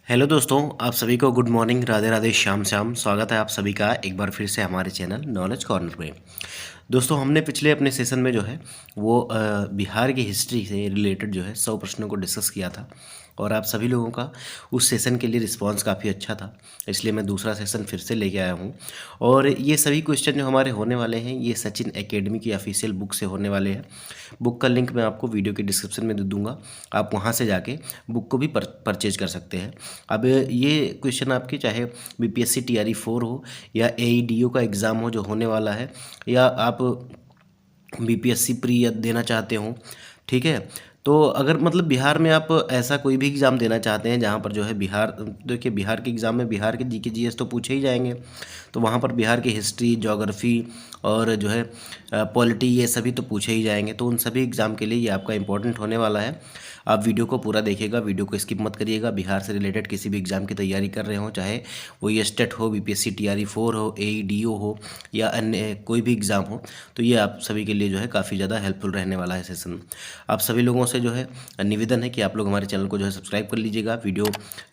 Hello दोस्तों, आप सभी को गुड मॉर्निंग, राधे राधे, श्याम श्याम। स्वागत है आप सभी का एक बार फिर से हमारे चैनल नॉलेज कॉर्नर में। दोस्तों, हमने पिछले अपने सेशन में जो है वो बिहार की हिस्ट्री से रिलेटेड जो है 100 प्रश्नों को डिस्कस किया था और आप सभी लोगों का उस सेशन के लिए रिस्पांस काफ़ी अच्छा था, इसलिए मैं दूसरा सेशन फिर से लेके आया हूँ। और ये सभी क्वेश्चन जो हमारे होने वाले हैं ये सचिन एकेडमी की ऑफिशियल बुक से होने वाले हैं। बुक का लिंक मैं आपको वीडियो के डिस्क्रिप्शन में दे दूँगा, आप वहाँ से जाके बुक को भी परचेज कर सकते हैं। अब ये क्वेश्चन आपके चाहे बीपीएससी टीआरई 4 हो या एईडीओ का एग्ज़ाम हो जो होने वाला है, या आप बीपीएससी प्री देना चाहते हो, ठीक है। तो अगर मतलब बिहार में आप ऐसा कोई भी एग्ज़ाम देना चाहते हैं जहाँ पर जो है बिहार, देखिए बिहार के एग्ज़ाम में बिहार के जीके जीएस तो पूछे ही जाएंगे, तो वहाँ पर बिहार की हिस्ट्री, ज्योग्राफी और जो है पॉलिटी, ये सभी तो पूछे ही जाएंगे। तो उन सभी एग्ज़ाम के लिए ये आपका इंपॉर्टेंट होने वाला है। आप वीडियो को पूरा देखिएगा, वीडियो को स्किप मत करिएगा। बिहार से रिलेटेड किसी भी एग्ज़ाम की तैयारी कर रहे हो, चाहे वो ये स्टेट हो, बीपीएससी टीआरई 4 हो, एईडीओ हो या अन्य कोई भी एग्ज़ाम हो, तो ये आप सभी के लिए जो है काफ़ी ज़्यादा हेल्पफुल रहने वाला है सेशन। आप सभी लोगों से जो है निवेदन है कि आप लोग हमारे चैनल को जो है सब्सक्राइब कर लीजिएगा, वीडियो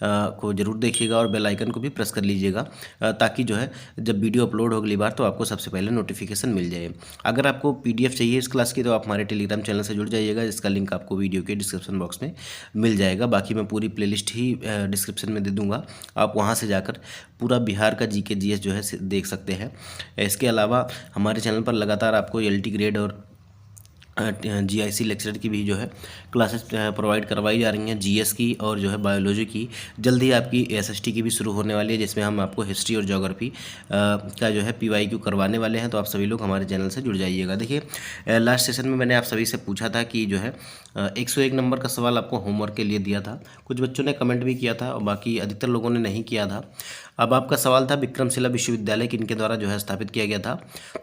को ज़रूर देखिएगा और बेल आइकन को भी प्रेस कर लीजिएगा, ताकि जो है जब वीडियो अपलोड हो अगली बार तो आपको सबसे पहले नोटिफिकेशन मिल जाए। अगर आपको पीडीएफ चाहिए इस क्लास की तो आप हमारे टेलीग्राम चैनल से जुड़ जाइएगा, जिसका लिंक आपको वीडियो के डिस्क्रिप्शन बॉक्स में मिल जाएगा। बाकी मैं पूरी प्लेलिस्ट ही डिस्क्रिप्शन में दे दूंगा, आप वहां से जाकर पूरा बिहार का जीके जीएस जो है देख सकते हैं। इसके अलावा हमारे चैनल पर लगातार आपको एलटी ग्रेड और जीआईसी लेक्चर की भी जो है क्लासेस प्रोवाइड करवाई जा रही हैं, जीएस की और जो है बायोलॉजी की। जल्दी आपकी एसएसटी की भी शुरू होने वाली है, जिसमें हम आपको हिस्ट्री और ज्योग्राफी का जो है पीवाईक्यू करवाने वाले हैं। तो आप सभी लोग हमारे चैनल से जुड़ जाइएगा। देखिए लास्ट सेशन में मैंने आप सभी से पूछा था कि जो है 101 नंबर का सवाल आपको होमवर्क के लिए दिया था। कुछ बच्चों ने कमेंट भी किया था और बाकी अधिकतर लोगों ने नहीं किया था। अब आपका सवाल था विक्रमशिला विश्वविद्यालय किनके द्वारा जो है स्थापित किया गया था।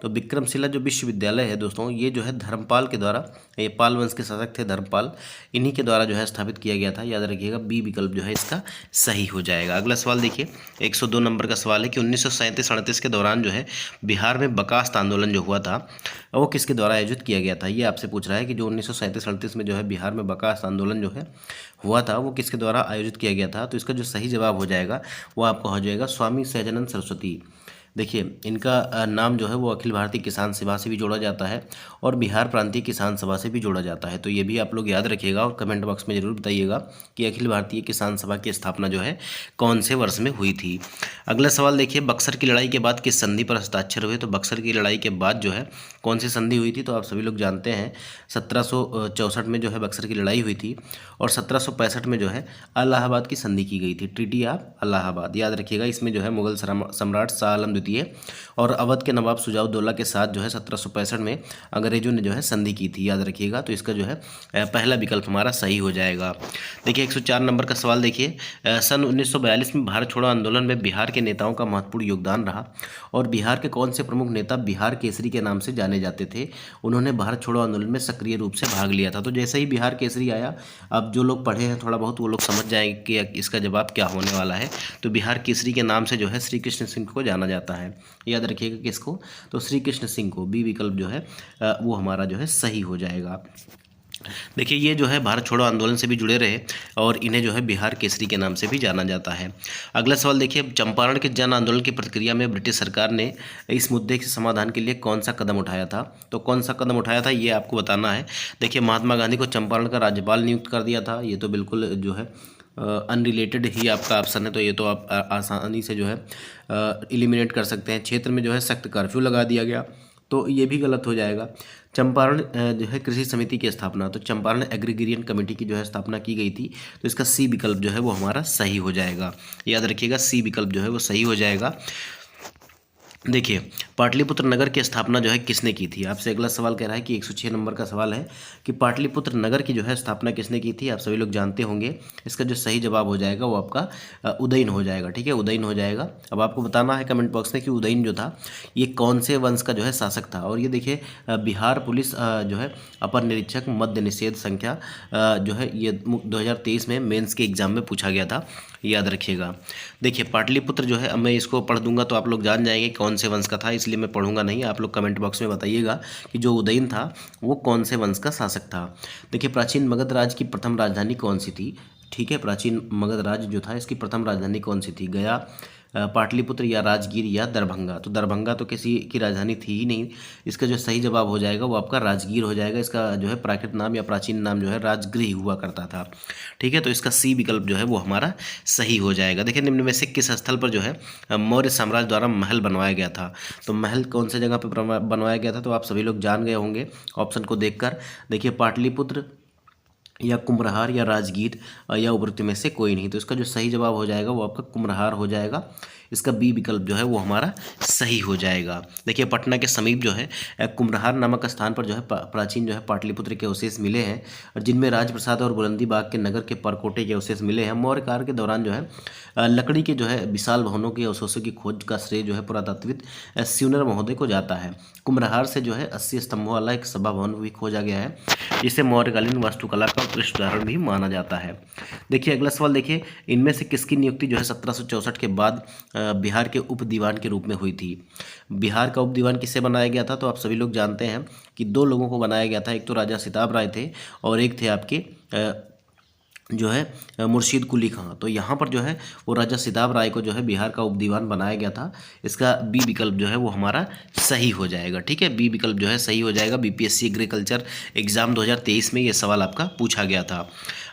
तो विक्रमशिला जो विश्वविद्यालय है दोस्तों, ये जो है धर्मपाल के द्वारा, ये पाल वंश के शासक थे धर्मपाल, इन्हीं के द्वारा जो है स्थापित किया गया था। याद रखिएगा, बी विकल्प जो है इसका सही हो जाएगा। अगला सवाल देखिए, 102 नंबर का सवाल है कि 1937-38 के दौरान जो है बिहार में बकास्त आंदोलन जो हुआ था वो किसके द्वारा आयोजित किया गया था। ये आपसे पूछ रहा है कि जो 1937-38 में जो है बिहार में बकास्त आंदोलन जो है हुआ था वो किसके द्वारा आयोजित किया गया था। तो इसका जो सही जवाब हो जाएगा वो आपका हो जाएगा स्वामी सहजानंद सरस्वती। देखिए इनका नाम जो है वो अखिल भारतीय किसान सभा से भी जोड़ा जाता है और बिहार प्रांतीय किसान सभा से भी जोड़ा जाता है। तो ये भी आप लोग याद रखिएगा और कमेंट बॉक्स में ज़रूर बताइएगा कि अखिल भारतीय किसान सभा की स्थापना जो है कौन से वर्ष में हुई थी। अगला सवाल देखिए, बक्सर की लड़ाई के बाद किस संधि पर हस्ताक्षर हुए। तो बक्सर की लड़ाई के बाद जो है कौन सी संधि हुई थी, तो आप सभी लोग जानते हैं 1764 में जो है बक्सर की लड़ाई हुई थी और 1765 में जो है इलाहाबाद की संधि की गई थी, ट्रीटी ऑफ इलाहाबाद। याद रखिएगा, इसमें जो है मुगल सम्राट शाह आलम द्वितीय और अवध के नवाब शुजाउद्दौला के साथ जो है 1765 में अंग्रेजों ने जो है संधि की थी। याद रखिएगा, तो इसका जो है पहला विकल्प हमारा सही हो जाएगा। देखिए 104 नंबर का सवाल देखिए, सन 1942 में भारत छोड़ो आंदोलन में बिहार के नेताओं का महत्वपूर्ण योगदान रहा और बिहार के कौन से प्रमुख नेता बिहार केसरी के नाम से जाने जाते थे। उन्होंने भारत छोड़ो आंदोलन में सक्रिय रूप से भाग लिया था। तो जैसे ही बिहार केसरी आया, अब जो लोग पढ़े हैं थोड़ा बहुत वो लोग समझ जाएंगे कि इसका जवाब क्या होने वाला है। तो बिहार केसरी के नाम से जो है श्री कृष्ण सिंह को जाना जाता है। याद रखिएगा किसको, तो श्री कृष्ण सिंह को। बी विकल्प जो है वो हमारा जो है सही हो जाएगा। देखिए ये जो है भारत छोड़ो आंदोलन से भी जुड़े रहे और इन्हें जो है बिहार केसरी के नाम से भी जाना जाता है। अगला सवाल देखिए, चंपारण के जन आंदोलन की प्रतिक्रिया में ब्रिटिश सरकार ने इस मुद्दे के समाधान के लिए कौन सा कदम उठाया था। तो कौन सा कदम उठाया था ये आपको बताना है। देखिए महात्मा गांधी को चंपारण का राज्यपाल नियुक्त कर दिया था। ये तो बिल्कुल जो है अनरिलेटेड ही आपका ऑप्शन है, तो ये तो आप आसानी से जो है एलिमिनेट कर सकते हैं। क्षेत्र में जो है सख्त कर्फ्यू लगा दिया गया, तो ये भी गलत हो जाएगा। चंपारण जो है कृषि समिति की स्थापना, तो चंपारण एग्रीगेरियन कमेटी की जो है स्थापना की गई थी। तो इसका सी विकल्प जो है वो हमारा सही हो जाएगा। याद रखिएगा, सी विकल्प जो है वो सही हो जाएगा। देखिए पाटलिपुत्र नगर की स्थापना जो है किसने की थी। आपसे अगला सवाल कह रहा है कि 106 नंबर का सवाल है कि पाटलिपुत्र नगर की जो है स्थापना किसने की थी। आप सभी लोग जानते होंगे, इसका जो सही जवाब हो जाएगा वो आपका उदयन हो जाएगा। ठीक है, उदयन हो जाएगा। अब आपको बताना है कमेंट बॉक्स में कि उदयन जो था ये कौन से वंश का जो है शासक था। और ये देखिए बिहार पुलिस जो है अपर निरीक्षक मद्य निषेध संख्या जो है ये 2023 में मेंस के एग्जाम में पूछा गया था। याद रखिएगा। देखिए पाटलिपुत्र जो है, अब मैं इसको पढ़ दूंगा तो आप लोग जान जाएंगे कौन से वंश का था, इसलिए मैं पढ़ूंगा नहीं। आप लोग कमेंट बॉक्स में बताइएगा कि जो उदयन था वो कौन से वंश का शासक था। देखिए प्राचीन मगध राज की प्रथम राजधानी कौन सी थी। ठीक है, प्राचीन मगध राज्य जो था इसकी प्रथम राजधानी कौन सी थी? गया, पाटलिपुत्र या राजगीर या दरभंगा? तो दरभंगा तो किसी की राजधानी थी ही नहीं। इसका जो सही जवाब हो जाएगा वो आपका राजगीर हो जाएगा। इसका जो है प्राकृत नाम या प्राचीन नाम जो है राजगृह हुआ करता था। ठीक है, तो इसका सी विकल्प जो है वो हमारा सही हो जाएगा। देखिए, निम्न में से किस स्थल पर जो है मौर्य साम्राज्य द्वारा महल बनवाया गया था? तो महल कौन से जगह पर बनवाया गया था? तो आप सभी लोग जान गए होंगे ऑप्शन को देखकर। देखिए, पाटलिपुत्र या कुम्हरार या राजगीर या उपर्युक्त में से कोई नहीं। तो इसका जो सही जवाब हो जाएगा वो आपका कुम्हरार हो जाएगा। इसका बी विकल्प जो है वो हमारा सही हो जाएगा। देखिए, पटना के समीप जो है कुम्हरार नामक स्थान पर जो है प्राचीन जो है पाटलिपुत्र के अवशेष मिले हैं, और जिनमें राजप्रसाद और बुलंदी बाग के नगर के परकोटे के अवशेष मिले हैं। मौर्य काल के दौरान जो है लकड़ी के जो है विशाल भवनों के अवशेषों की खोज का श्रेय जो है पुरातत्वविद स्यूनर महोदय को जाता है। कुम्हरार से जो है 80 स्तंभों वाला एक सभा भवन भी खोजा गया है, जिसे मौर्यकालीन वास्तुकला का उत्कृष्ट उदाहरण भी माना जाता है। देखिए, अगला सवाल देखिए, इनमें से किसकी नियुक्ति जो है 1764 के बाद बिहार के उप दीवान के रूप में हुई थी? बिहार का उप दीवान किससे बनाया गया था? तो आप सभी लोग जानते हैं कि दो लोगों को बनाया गया था। एक तो राजा सिताब राय थे और एक थे आपके जो है मुर्शीद कुली खां। तो यहाँ पर जो है वो राजा सिताब राय को जो है बिहार का उप दीवान बनाया गया था। इसका बी विकल्प जो है वो हमारा सही हो जाएगा। ठीक है, बी विकल्प जो है सही हो जाएगा। बीपीएससी एग्रीकल्चर एग्जाम 2023 में ये सवाल आपका पूछा गया था।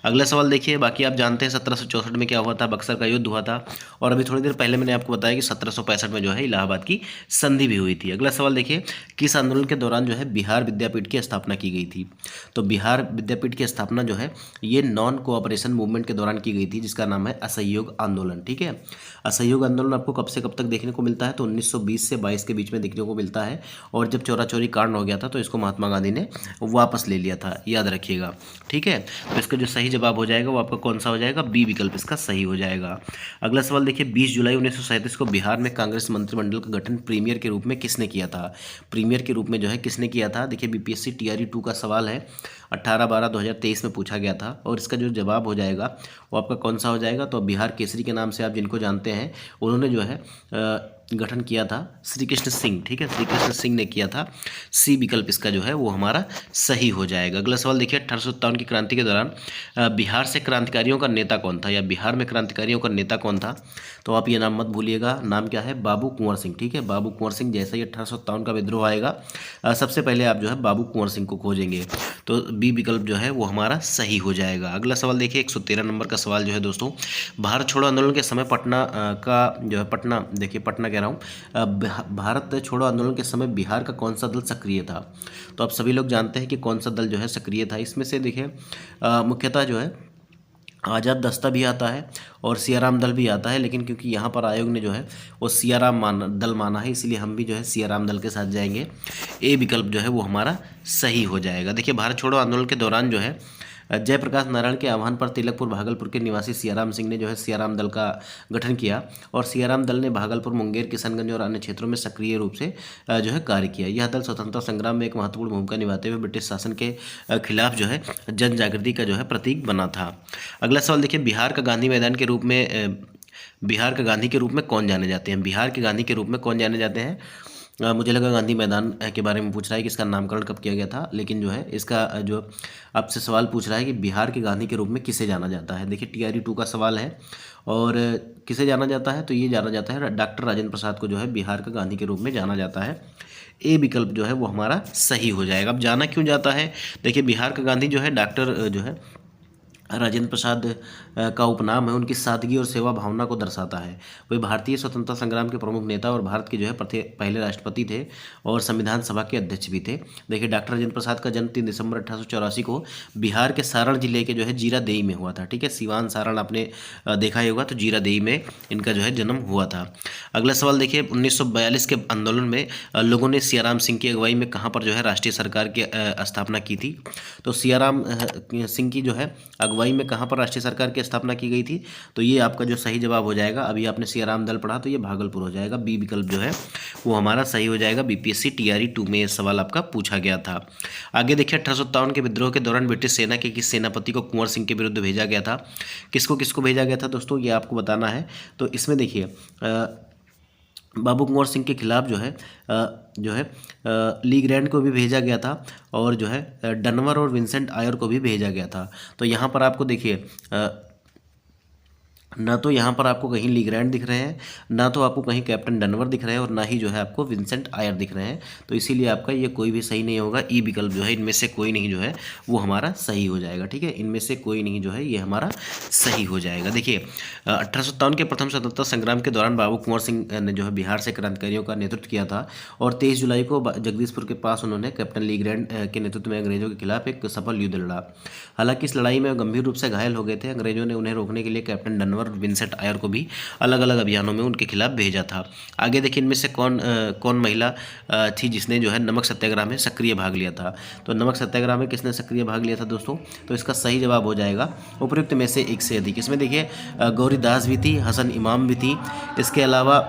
अगला सवाल देखिए, बाकी आप जानते हैं 1764 में क्या हुआ था? बक्सर का युद्ध हुआ था। और अभी थोड़ी देर पहले मैंने आपको बताया कि 1765 में जो है इलाहाबाद की संधि भी हुई थी। अगला सवाल देखिए, किस आंदोलन के दौरान जो है बिहार विद्यापीठ की स्थापना की गई थी? तो बिहार विद्यापीठ की स्थापना जो है ये नॉन कोऑपरेशन मूवमेंट के दौरान की गई थी, जिसका नाम है असहयोग आंदोलन। ठीक है, असहयोग आंदोलन आपको कब से कब तक देखने को मिलता है? तो 1920 से 22 के बीच में देखने को मिलता है। और जब चोरा चोरी कांड हो गया था तो इसको महात्मा गांधी ने वापस ले लिया था, याद रखिएगा। ठीक है, तो इसका जो सही जवाब हो जाएगा वो आपका कौन सा हो जाएगा? बी विकल्प इसका सही हो जाएगा। अगला सवाल देखिए, 20 जुलाई 1937 को बिहार में कांग्रेस मंत्रिमंडल का गठन प्रीमियर के रूप में किसने किया था? प्रीमियर के रूप में जो है किसने किया था? देखिए, बीपीएससी टीआरई 2 का सवाल है, 18/12/2023 में पूछा गया था। और इसका जो जवाब हो जाएगा वो आपका कौन सा हो जाएगा? तो बिहार केसरी के नाम से आप जिनको जानते हैं उन्होंने जो है गठन किया था श्री कृष्ण सिंह। ठीक है, श्री कृष्ण सिंह ने किया था। सी विकल्प इसका जो है वो हमारा सही हो जाएगा। अगला सवाल देखिए, 1857 की क्रांति के दौरान बिहार से क्रांतिकारियों का नेता कौन था, या बिहार में क्रांतिकारियों का नेता कौन था? तो आप ये नाम मत भूलिएगा, नाम क्या है? बाबू कुंवर सिंह। ठीक है, बाबू कुंवर सिंह। जैसा ही 1857 का विद्रोह आएगा सबसे पहले आप जो है बाबू कुंवर सिंह को खोजेंगे। तो बी विकल्प जो है वो हमारा सही हो जाएगा। अगला सवाल देखिए, 113 नंबर का सवाल जो है दोस्तों, भारत छोड़ो आंदोलन के समय पटना का जो है पटना, देखिए पटना कह रहा हूँ, भारत छोड़ो आंदोलन के समय बिहार का कौन सा दल सक्रिय था? तो आप सभी लोग जानते हैं कि कौन सा दल जो है सक्रिय था। इसमें से देखिए मुख्यतः जो है आज़ाद दस्ता भी आता है और सियाराम दल भी आता है, लेकिन क्योंकि यहाँ पर आयोग ने जो है वो सियाराम दल माना है, इसलिए हम भी जो है सियाराम दल के साथ जाएंगे। ए विकल्प जो है वो हमारा सही हो जाएगा। देखिए, भारत छोड़ो आंदोलन के दौरान जो है जयप्रकाश नारायण के आह्वान पर तिलकपुर भागलपुर के निवासी सियाराम सिंह ने जो है सियाराम दल का गठन किया, और सियाराम दल ने भागलपुर, मुंगेर, किशनगंज और अन्य क्षेत्रों में सक्रिय रूप से जो है कार्य किया। यह दल स्वतंत्रता संग्राम में एक महत्वपूर्ण भूमिका निभाते हुए ब्रिटिश शासन के खिलाफ जो है जन जागृति का जो है प्रतीक बना था। अगला सवाल देखिए, बिहार का गांधी मैदान के रूप में बिहार का गांधी के रूप में कौन जाने जाते हैं? बिहार के गांधी के रूप में कौन जाने जाते हैं? मुझे लगा गांधी मैदान के बारे में पूछ रहा है कि इसका नामकरण कब किया गया था, लेकिन जो है इसका जो आपसे सवाल पूछ रहा है कि बिहार के गांधी के रूप में किसे जाना जाता है। देखिए, टीआरई 2 का सवाल है, और किसे जाना जाता है? तो ये जाना जाता है डॉक्टर राजेंद्र प्रसाद को जो है बिहार का गांधी के रूप में जाना जाता है। ए विकल्प जो है वो हमारा सही हो जाएगा। अब जाना क्यों जाता है? देखिए, बिहार का गांधी जो है डॉक्टर जो है राजेंद्र प्रसाद का उपनाम है, उनकी सादगी और सेवा भावना को दर्शाता है। वे भारतीय स्वतंत्रता संग्राम के प्रमुख नेता और भारत के जो है पहले राष्ट्रपति थे और संविधान सभा के अध्यक्ष भी थे। देखिए, डॉक्टर राजेंद्र प्रसाद का जन्म 3 दिसंबर 1884 को बिहार के सारण जिले के जो है जीरादेई में हुआ था। ठीक है, सिवान सारण आपने देखा ही होगा, तो जीरादेई में इनका जो है जन्म हुआ था। अगला सवाल देखिए, 1942 के आंदोलन में लोगों ने सियाराम सिंह की अगुवाई में कहाँ पर जो है राष्ट्रीय सरकार की स्थापना की थी? तो सियाराम सिंह की जो है अगुवाई में कहाँ पर राष्ट्रीय सरकार की स्थापना की गई थी? तो ये आपका जो सही जवाब हो जाएगा, अभी आपने सियाराम दल पढ़ा तो ये भागलपुर हो जाएगा। बी विकल्प जो है वो हमारा सही हो जाएगा। बीपीएससी टीआरई 2 में ये सवाल आपका पूछा गया था। आगे देखिए, 1857 के विद्रोह के दौरान ब्रिटिश सेना के किस सेनापति को कुंवर सिंह के विरुद्ध भेजा गया था? किसको किसको भेजा गया था दोस्तों, ये आपको बताना है। तो इसमें देखिए बाबू कुंवर सिंह के खिलाफ जो है ली ग्रैंड को भी भेजा गया था, और जो है डनवर और विंसेंट आयर को भी भेजा गया था। तो यहाँ पर आपको देखिए ना तो यहाँ पर आपको कहीं ली ग्रैंड दिख रहे हैं, ना तो आपको कहीं कैप्टन डनवर दिख रहे हैं, और ना ही जो है आपको विंसेंट आयर दिख रहे हैं। तो इसीलिए आपका ये कोई भी सही नहीं होगा। ई विकल्प जो है इनमें से कोई नहीं जो है वो हमारा सही हो जाएगा। ठीक है, इनमें से कोई नहीं जो है ये हमारा सही हो जाएगा। देखिए 1857 के प्रथम स्वतंत्रता संग्राम के दौरान बाबू कुंवर सिंह ने जो है बिहार से क्रांतिकारियों का नेतृत्व किया था, और 23 जुलाई को जगदीशपुर के पास उन्होंने कैप्टन ली ग्रैंड के नेतृत्व में अंग्रेजों के खिलाफ एक सफल युद्ध लड़ा। हालांकि इस लड़ाई में गंभीर रूप से घायल हो गए थे। अंग्रेजों ने उन्हें रोकने के लिए कैप्टन डनवर और विंसेंट आयर को भी अलग अलग अभियानों में उनके खिलाफ भेजा था। आगे देखिए इनमें से कौन महिला थी जिसने जो है नमक सत्याग्रह में सक्रिय भाग लिया था। तो नमक सत्याग्रह में किसने सक्रिय भाग लिया था दोस्तों? तो इसका सही जवाब हो जाएगा उपयुक्त में से एक से अधिक। इसमें देखिए गौरीदास भी थी, हसन इमाम भी थी, इसके अलावा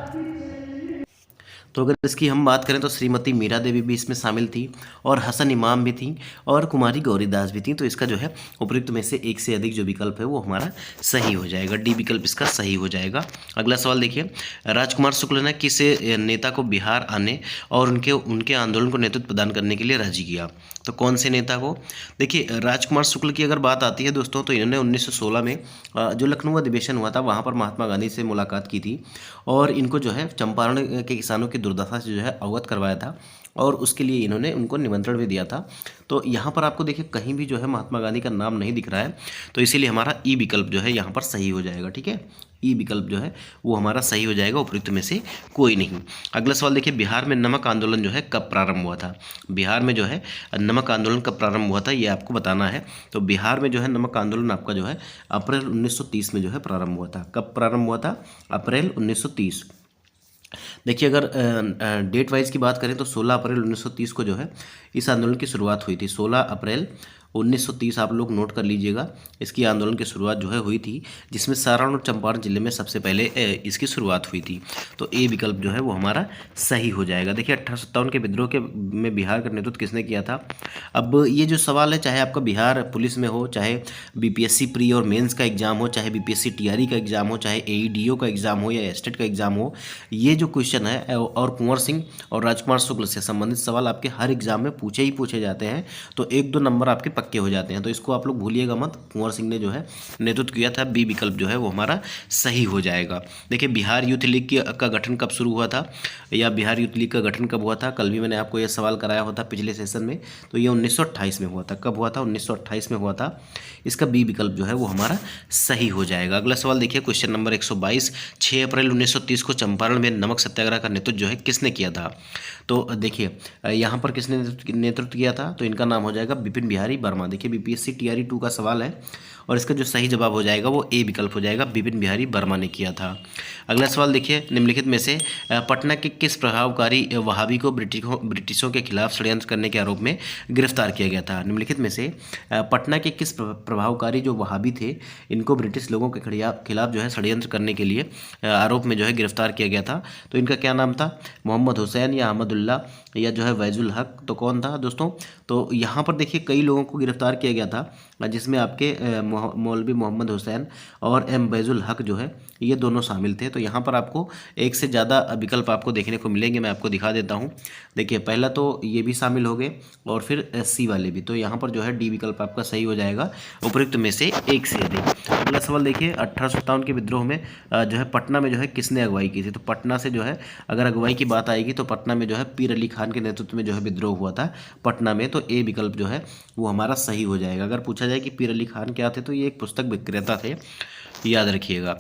तो अगर इसकी हम बात करें तो श्रीमती मीरा देवी भी इसमें शामिल थी, और हसन इमाम भी थी, और कुमारी गौरीदास भी थी। तो इसका जो है उपयुक्त में से एक से अधिक जो विकल्प है वो हमारा सही हो जाएगा। डी विकल्प इसका सही हो जाएगा। अगला सवाल देखिए, राजकुमार शुक्ल ने किस नेता को बिहार आने और उनके आंदोलन को नेतृत्व प्रदान करने के लिए राजी किया? तो कौन से नेता को? देखिए राजकुमार शुक्ल की अगर बात आती है दोस्तों, तो इन्होंने 1916 में जो लखनऊ अधिवेशन हुआ था वहाँ पर महात्मा गांधी से मुलाकात की थी, और इनको जो है चंपारण के किसानों की दुर्दशा से जो है अवगत करवाया था, और उसके लिए इन्होंने उनको निमंत्रण भी दिया था। तो यहाँ पर आपको देखिए कहीं भी जो है महात्मा गांधी का नाम नहीं दिख रहा है, तो इसीलिए हमारा ई विकल्प जो है यहाँ पर सही हो जाएगा। ठीक है, ई विकल्प जो है वो हमारा सही हो जाएगा, उपयुक्त में से कोई नहीं। अगला सवाल देखिए, बिहार में नमक आंदोलन जो है कब प्रारंभ हुआ था? बिहार में जो है नमक आंदोलन कब प्रारंभ हुआ था ये आपको बताना है। तो बिहार में जो है नमक आंदोलन आपका जो है अप्रैल 1930 में जो है प्रारंभ हुआ था। कब प्रारंभ हुआ था? अप्रैल 1930। देखिए अगर डेट वाइज की बात करें तो 16 अप्रैल 1930 को जो है इस आंदोलन की शुरुआत हुई थी। 16 अप्रैल 1930 आप लोग नोट कर लीजिएगा, इसकी आंदोलन की शुरुआत जो है हुई थी, जिसमें सारण और चंपारण जिले में सबसे पहले इसकी शुरुआत हुई थी। तो ए विकल्प जो है वो हमारा सही हो जाएगा। देखिए 1857 के विद्रोह के में बिहार का नेतृत्व किसने किया था? अब ये जो सवाल है, चाहे आपका बिहार पुलिस में हो, चाहे बीपीएससी प्री और मेंस का एग्जाम हो, चाहे बीपीएससी टीआरई का एग्जाम हो, चाहे एईडीओ का एग्जाम हो या एस्टेट का एग्जाम हो, ये जो क्वेश्चन है और कुंवर सिंह और राजकुमार शुक्ल से संबंधित सवाल आपके हर एग्जाम में पूछे जाते हैं। तो 1-2 नंबर आपके पक्के हो जाते हैं, तो इसको आप लोग भूलिएगा मत। कुंवर सिंह ने जो है नेतृत्व किया था, बी विकल्प जो है वो हमारा सही हो जाएगा। देखिए बिहार यूथ लीग का गठन कब शुरू हुआ था, या बिहार यूथ लीग का गठन कब हुआ था? कल भी मैंने आपको यह सवाल कराया होता पिछले सेशन में। तो ये 1928 में हुआ था। कब हुआ था? 1928 में हुआ था। इसका बी विकल्प जो है वो हमारा सही हो जाएगा। अगला सवाल देखिए, क्वेश्चन नंबर 122, 6 अप्रैल 1930 को चंपारण में नमक सत्याग्रह का नेतृत्व जो है किसने किया था? तो देखिए यहाँ पर किसने नेतृत्व किया था? तो इनका नाम हो जाएगा बिपिन बिहारी वर्मा। देखिए बीपीएससी टीआरई 2 का सवाल है, और इसका जो सही जवाब हो जाएगा वो ए विकल्प हो जाएगा, बिपिन बिहारी वर्मा ने किया था। अगला सवाल देखिए, निम्नलिखित में से पटना के किस प्रभावकारी वहाबी को ब्रिटिशों के खिलाफ षड्यंत्र करने के आरोप में गिरफ्तार किया गया था? निम्नलिखित में से पटना के किस प्रभावकारी जो वहाबी थे, इनको ब्रिटिश लोगों के खिलाफ जो है षड्यंत्र करने के लिए आरोप में जो है गिरफ्तार किया गया था? तो इनका क्या नाम था? मोहम्मद हुसैन या अहमदुल्ला या जो है वैजुल हक? तो कौन था दोस्तों? तो यहाँ पर देखिए कई लोगों को गिरफ्तार किया गया था, जिसमें आपके मौलवी मोहम्मद हुसैन और एम वैजुल हक जो है ये दोनों शामिल थे। तो यहाँ पर आपको एक से ज़्यादा विकल्प आपको देखने को मिलेंगे, मैं आपको दिखा देता हूँ। देखिए पहला तो ये भी शामिल हो गए, और फिर सी वाले भी। तो यहाँ पर जो है डी विकल्प आपका सही हो जाएगा, उपयुक्त में से एक से अधिक। अगला सवाल देखिए, 1857 के विद्रोह में जो है पटना में जो है किसने अगुवाई की थी? तो पटना से जो है अगर अगुवाई की बात आएगी तो पटना में जो है पीर अली खान के नेतृत्व में जो है विद्रोह हुआ था पटना में। तो ए विकल्प जो है वो हमारा सही हो जाएगा। अगर पूछा जाए कि पीर अली खान क्या थे, तो ये एक पुस्तक विक्रेता थे, याद रखिएगा।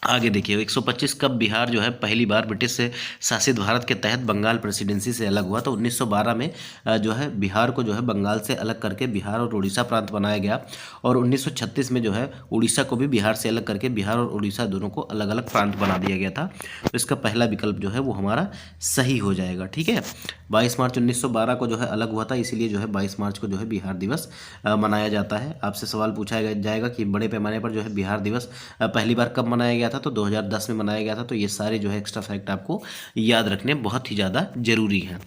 आगे देखिए 125, कब बिहार जो है पहली बार ब्रिटिश से शासित भारत के तहत बंगाल प्रेसिडेंसी से अलग हुआ? तो 1912 में जो है बिहार को जो है बंगाल से अलग करके बिहार और उड़ीसा प्रांत बनाया गया, और 1936 में जो है उड़ीसा को भी बिहार से अलग करके बिहार और उड़ीसा दोनों को अलग अलग प्रांत बना दिया गया था। तो इसका पहला विकल्प जो है वो हमारा सही हो जाएगा। ठीक है, 22 मार्च 1912 को जो है अलग हुआ था, इसीलिए जो है 22 मार्च को जो है बिहार दिवस मनाया जाता है। आपसे सवाल पूछा जाएगा कि बड़े पैमाने पर जो है बिहार दिवस पहली बार कब मनाया गया था? तो 2010 में मनाया गया था। तो ये सारे जो है एक्स्ट्रा फैक्ट आपको याद रखने बहुत ही ज़्यादा जरूरी है।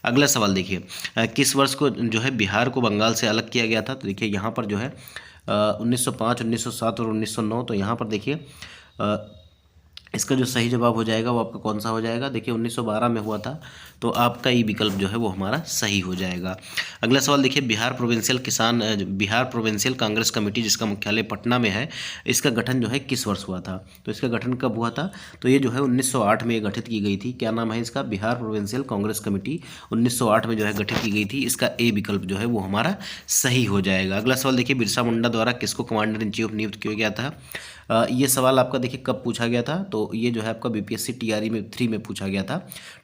अगला सवाल देखिए, किस वर्ष को जो है बिहार को बंगाल से अलग किया गया था? तो देखिए यहाँ पर जो है 1905, 1907 और 1909। तो यहाँ पर देखिए इसका जो सही जवाब हो जाएगा वो आपका कौन सा हो जाएगा? देखिए 1912 में हुआ था, तो आपका ई विकल्प जो है वो हमारा सही हो जाएगा। अगला सवाल देखिए, बिहार प्रोविंशियल कांग्रेस कमेटी जिसका मुख्यालय पटना में है, इसका गठन जो है किस वर्ष हुआ था? तो इसका गठन कब हुआ था? तो ये जो है 1908 में गठित की गई थी। क्या नाम है इसका? बिहार प्रोविंशियल कांग्रेस कमेटी 1908 में जो है गठित की गई थी। इसका ए विकल्प जो है वो हमारा सही हो जाएगा। अगला सवाल देखिए, बिरसा मुंडा द्वारा किसको कमांडर इन चीफ नियुक्त किया गया था? ये सवाल आपका देखिए कब पूछा गया था? तो ये जो है आपका बीपीएससी टीआरई में 3 में पूछा गया था।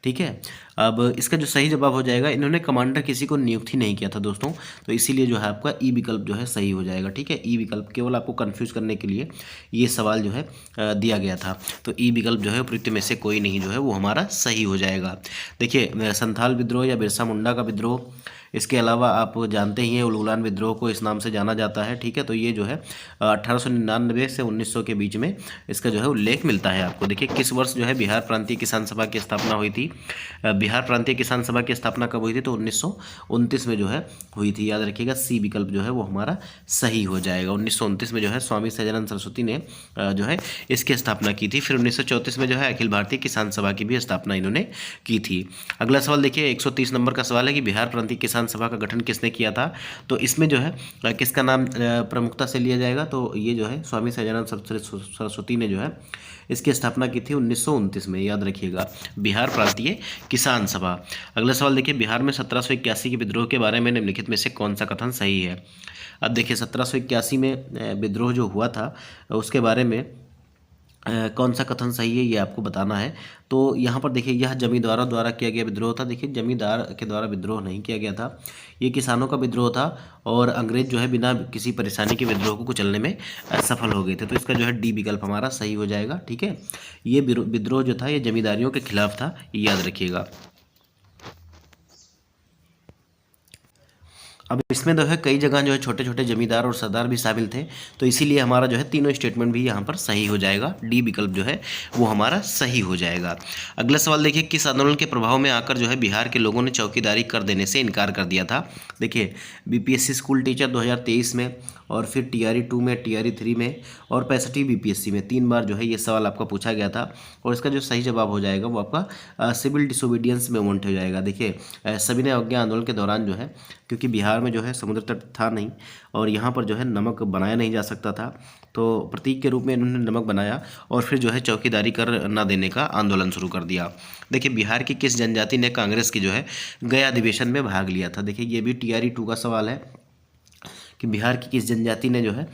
ठीक है, अब इसका जो सही जवाब हो जाएगा, इन्होंने कमांडर किसी को नियुक्त ही नहीं किया था दोस्तों, तो इसीलिए जो है आपका ई विकल्प जो है सही हो जाएगा। ठीक है, ई विकल्प केवल आपको कंफ्यूज करने के लिए ये सवाल जो है दिया गया था। तो ई विकल्प जो है उपयुक्त में से कोई नहीं जो है वो हमारा सही हो जाएगा। देखिए संथाल विद्रोह या बिरसा मुंडा का विद्रोह, इसके अलावा आप जानते ही हैं उलगुलान विद्रोह को इस नाम से जाना जाता है। ठीक है, तो ये जो है 1899 से 1900 के बीच में इसका जो है उल्लेख मिलता है आपको। देखिए किस वर्ष जो है बिहार प्रांतीय किसान सभा की स्थापना हुई थी? बिहार प्रांतीय किसान सभा की स्थापना कब हुई थी? तो 1929 में जो है हुई थी। याद रखिएगा, सी विकल्प जो है वो हमारा सही हो जाएगा। 1929 में जो है स्वामी सहजानंद सरस्वती ने जो है इसकी स्थापना की थी। फिर 1934 में जो है अखिल भारतीय किसान सभा की भी स्थापना इन्होंने की थी। अगला सवाल देखिए, 130 नंबर का सवाल है कि बिहार प्रांतीय किसान सभा का गठन किसने किया था? तो इसमें जो है किसका नाम प्रमुखता से लिया जाएगा? तो ये जो है स्वामी सहजानंद सरस्वती ने जो है इसकी स्थापना की थी 1929 में। याद रखिएगा, बिहार प्रांतीय किसान सभा। अगला सवाल देखिए, बिहार में 1781 के विद्रोह के बारे में निम्नलिखित में से कौन सा कथन सही है? अब देखिए 1781 में विद्रोह जो हुआ था उसके बारे में कौन सा कथन सही है ये आपको बताना है। तो यहाँ पर देखिए, यह जमींदारों द्वारा किया गया विद्रोह था। देखिए जमींदार के द्वारा विद्रोह नहीं किया गया था, ये किसानों का विद्रोह था, और अंग्रेज जो है बिना किसी परेशानी के विद्रोह को कुचलने में सफल हो गए थे। तो इसका जो है डी विकल्प हमारा सही हो जाएगा। ठीक है, ये विद्रोह जो था ये जमींदारियों के खिलाफ था, ये याद रखिएगा। अब इसमें जो है कई जगह जो है छोटे छोटे जमींदार और सरदार भी शामिल थे, तो इसीलिए हमारा जो है तीनों स्टेटमेंट भी यहाँ पर सही हो जाएगा। डी विकल्प जो है वो हमारा सही हो जाएगा। अगला सवाल देखिए, किस आंदोलन के प्रभाव में आकर जो है बिहार के लोगों ने चौकीदारी कर देने से इनकार कर दिया था? देखिए बीपीएससी स्कूल टीचर 2023 में, और फिर टीआरई 2 में, टीआरई 3 में, और 65वीं बीपीएससी में 3 बार जो है ये सवाल आपका पूछा गया था। और इसका जो सही जवाब हो जाएगा वो आपका सिविल डिसोबीडियंस मूवमेंट हो जाएगा। देखिए सविनय अवज्ञा आंदोलन के दौरान जो है, क्योंकि बिहार में जो है समुद्र तट था नहीं और यहाँ पर जो है नमक बनाया नहीं जा सकता था, तो प्रतीक के रूप में इन्होंने नमक बनाया और फिर जो है चौकीदारी कर न देने का आंदोलन शुरू कर दिया। देखिए बिहार की किस जनजाति ने कांग्रेस की जो है गया अधिवेशन में भाग लिया था? देखिए ये भी टीआरई 2 का सवाल है कि बिहार की किस जनजाति ने जो है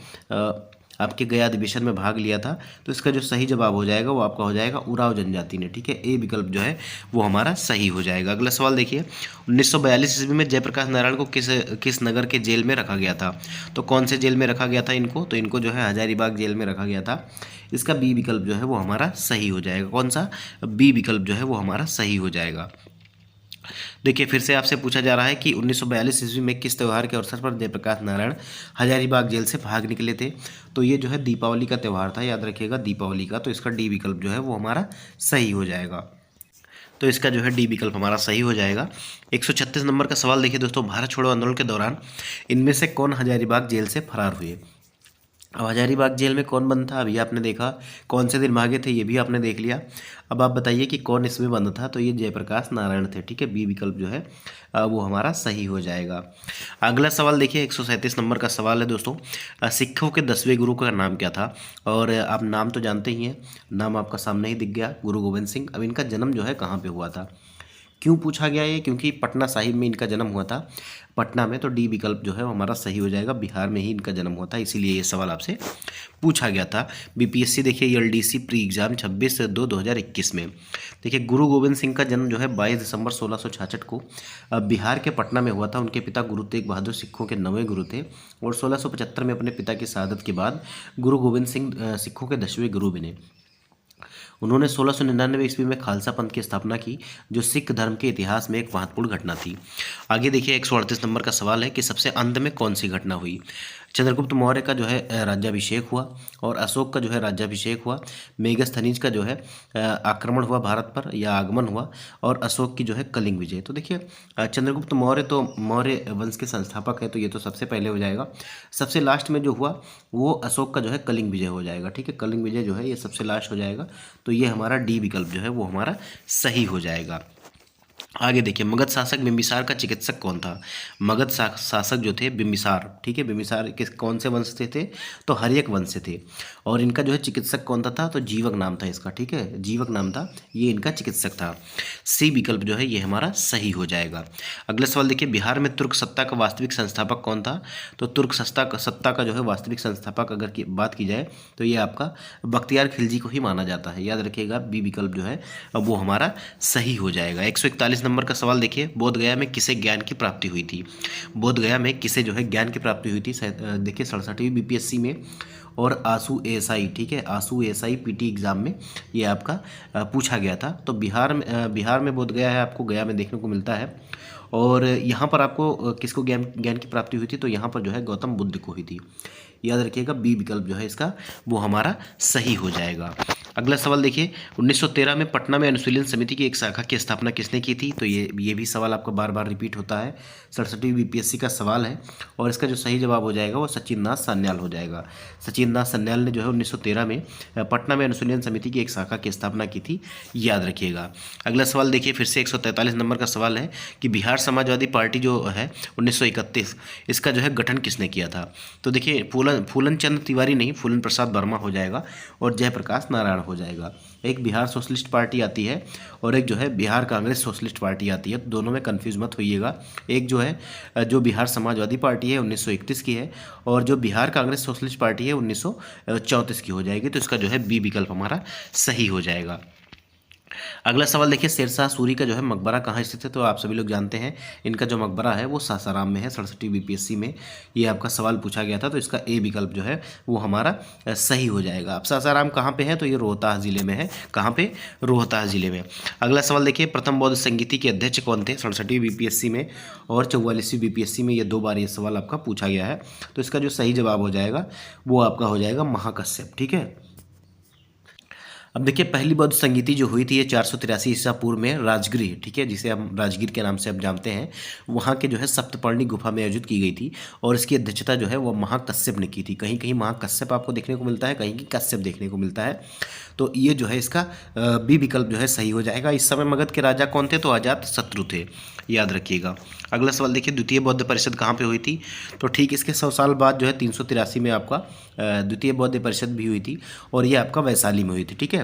आपके गया अधिवेशन में भाग लिया था? तो इसका जो सही जवाब हो जाएगा वो आपका हो जाएगा उराव जनजाति ने। ठीक है, ए विकल्प जो है वो हमारा सही हो जाएगा। अगला सवाल देखिए, 1942 ईस्वी में जयप्रकाश नारायण को किस नगर के जेल में रखा गया था? तो कौन से जेल में रखा गया था इनको? तो इनको जो है हजारीबाग जेल में रखा गया था। इसका बी विकल्प जो है वो हमारा सही हो जाएगा। कौन सा? बी विकल्प जो है वो हमारा सही हो जाएगा। देखिए फिर से आपसे पूछा जा रहा है कि 1942 ईस्वी में किस त्यौहार के अवसर पर जयप्रकाश नारायण हजारीबाग जेल से भाग निकले थे? तो ये जो है दीपावली का त्यौहार था, याद रखिएगा दीपावली का। तो इसका डी विकल्प जो है वो हमारा सही हो जाएगा। तो इसका जो है डी विकल्प हमारा सही हो जाएगा। 136 नंबर का सवाल देखिए दोस्तों, भारत छोड़ो आंदोलन के दौरान इनमें से कौन हजारीबाग जेल से फरार हुए? अब हजारीबाग जेल में कौन बंद था अभी आपने देखा, कौन से दिन भागे थे ये भी आपने देख लिया। अब आप बताइए कि कौन इसमें बंद था? तो ये जयप्रकाश नारायण थे। ठीक है, बी विकल्प जो है वो हमारा सही हो जाएगा। अगला सवाल देखिए, 137 नंबर का सवाल है दोस्तों, सिखों के 10वें गुरु का नाम क्या था? और आप नाम तो जानते ही हैं, नाम आपका सामने ही दिख गया, गुरु गोविंद सिंह। अब इनका जन्म जो है कहाँ पर हुआ था? क्यों पूछा गया ये? क्योंकि पटना साहिब में इनका जन्म हुआ था, पटना में। तो डी विकल्प जो है वो हमारा सही हो जाएगा, बिहार में ही इनका जन्म हुआ था, इसीलिए ये सवाल आपसे पूछा गया था। बीपीएससी देखिए एलडीसी प्री एग्जाम 26/2/2021 में। देखिए गुरु गोविंद सिंह का जन्म जो है 22 दिसंबर 1666 को बिहार के पटना में हुआ था। उनके पिता गुरु तेग बहादुर सिखों के 9वें गुरु थे, और 1675 में अपने पिता की शहादत के बाद गुरु गोविंद सिंह सिखों के 10वें गुरु बने। उन्होंने 1699 ईस्वी में खालसा पंथ की स्थापना की, जो सिख धर्म के इतिहास में एक महत्वपूर्ण घटना थी। आगे देखिए 138 नंबर का सवाल है कि सबसे अंत में कौन सी घटना हुई? चंद्रगुप्त मौर्य का जो है राज्याभिषेक हुआ और अशोक का जो है राज्याभिषेक हुआ। मेगस्थनीज का जो है आक्रमण हुआ भारत पर या आगमन हुआ, और अशोक की जो है कलिंग विजय। तो देखिए चंद्रगुप्त मौर्य तो मौर्य वंश के संस्थापक हैं, तो ये तो सबसे पहले हो जाएगा। सबसे लास्ट में जो हुआ वो अशोक का जो है कलिंग विजय हो जाएगा। ठीक है, कलिंग विजय जो है ये सबसे लास्ट हो जाएगा, तो ये हमारा डी विकल्प जो है वो हमारा सही हो जाएगा। आगे देखिए, मगध शासक बिंबिसार का चिकित्सक कौन था? मगध शासक जो थे बिंबिसार, ठीक है, बिंबिसार किस कौन से वंश से थे? तो हर्यक वंश से थे। और इनका जो है चिकित्सक कौन था? तो जीवक नाम था इसका। ठीक है, जीवक नाम था, ये इनका चिकित्सक था। सी विकल्प जो है ये हमारा सही हो जाएगा। अगला सवाल देखिए, बिहार में तुर्क सत्ता का वास्तविक संस्थापक कौन था? तो तुर्क सत्ता का जो है वास्तविक संस्थापक अगर की बात की जाए तो ये आपका बख्तियार खिलजी को ही माना जाता है। याद रखिएगा, बी विकल्प जो है वो हमारा सही हो जाएगा। 141 नंबर का सवाल देखिए, बोध गया में किसे ज्ञान की प्राप्ति हुई थी? बोध गया में किसे जो है ज्ञान की प्राप्ति हुई थी? देखिए 67वीं बीपीएससी में और आंसू एएसआई, ठीक है, आंसू एएसआई पीटी एग्जाम में ये आपका पूछा गया था। तो बिहार में बोध गया है, आपको गया में देखने को मिलता है। और यहाँ पर आपको किसको ज्ञान की प्राप्ति हुई थी? तो यहाँ पर जो है गौतम बुद्ध को हुई थी। याद रखिएगा, बी विकल्प जो है इसका वो हमारा सही हो जाएगा। अगला सवाल देखिए, 1913 में पटना में अनुशीलन समिति की एक शाखा की स्थापना किसने की थी? तो ये भी सवाल आपका बार बार रिपीट होता है, 67वीं बीपीएससी का सवाल है। और इसका जो सही जवाब हो जाएगा वो सचिन नाथ सान्याल हो जाएगा। सचिन नाथ सान्याल ने जो है 1913 में पटना में अनुशीलन समिति की एक शाखा की स्थापना की थी, याद रखिएगा। अगला सवाल देखिए, फिर से 143 नंबर का सवाल है कि बिहार समाजवादी पार्टी जो है 1931, इसका जो है गठन किसने किया था? तो देखिए फूलन चंद्र तिवारी नहीं, फूलन प्रसाद वर्मा हो जाएगा और जयप्रकाश नारायण हो जाएगा। एक बिहार सोशलिस्ट पार्टी आती है और एक जो है बिहार कांग्रेस सोशलिस्ट पार्टी आती है, तो दोनों में कंफ्यूज मत होइएगा। एक जो है जो बिहार समाजवादी पार्टी है 1931 की है, और जो बिहार कांग्रेस सोशलिस्ट पार्टी है 1934 की हो जाएगी। तो इसका जो है बी विकल्प हमारा सही हो जाएगा। अगला सवाल देखिए, शेरशाह सूरी का जो है मकबरा कहाँ स्थित है? तो आप सभी लोग जानते हैं इनका जो मकबरा है वो सासाराम में है। 67वीं बीपीएससी में ये आपका सवाल पूछा गया था, तो इसका ए विकल्प जो है वो हमारा सही हो जाएगा। अब सासाराम कहाँ पे है? तो ये रोहतास जिले में है। कहाँ पे? रोहतास जिले में। अगला सवाल देखिए, प्रथम बौद्ध संगीति के अध्यक्ष कौन थे? 67वीं बीपीएससी में और 44वीं बीपीएससी में ये 2 बार ये सवाल आपका पूछा गया है। तो इसका जो सही जवाब हो जाएगा वो आपका हो जाएगा महाकश्यप। ठीक है, अब देखिए पहली बौद्ध संगीति जो हुई थी ये 483 ईसा पूर्व में राजगृह, ठीक है, जिसे हम राजगीर के नाम से अब जानते हैं, वहाँ के जो है सप्तपर्णी गुफा में आयोजित की गई थी। और इसकी अध्यक्षता जो है वो महाकश्यप ने की थी। कहीं कहीं महाकश्यप आपको देखने को मिलता है, कहीं कहीं कश्यप देखने को मिलता है। तो ये जो है इसका बी विकल्प जो है सही हो जाएगा। इस समय मगध के राजा कौन थे? तो अजात शत्रु थे, याद रखिएगा। अगला सवाल देखिए, द्वितीय बौद्ध परिषद कहाँ पे हुई थी? तो ठीक इसके 100 साल बाद जो है 383 में आपका द्वितीय बौद्ध परिषद भी हुई थी, और ये आपका वैशाली में हुई थी। ठीक है,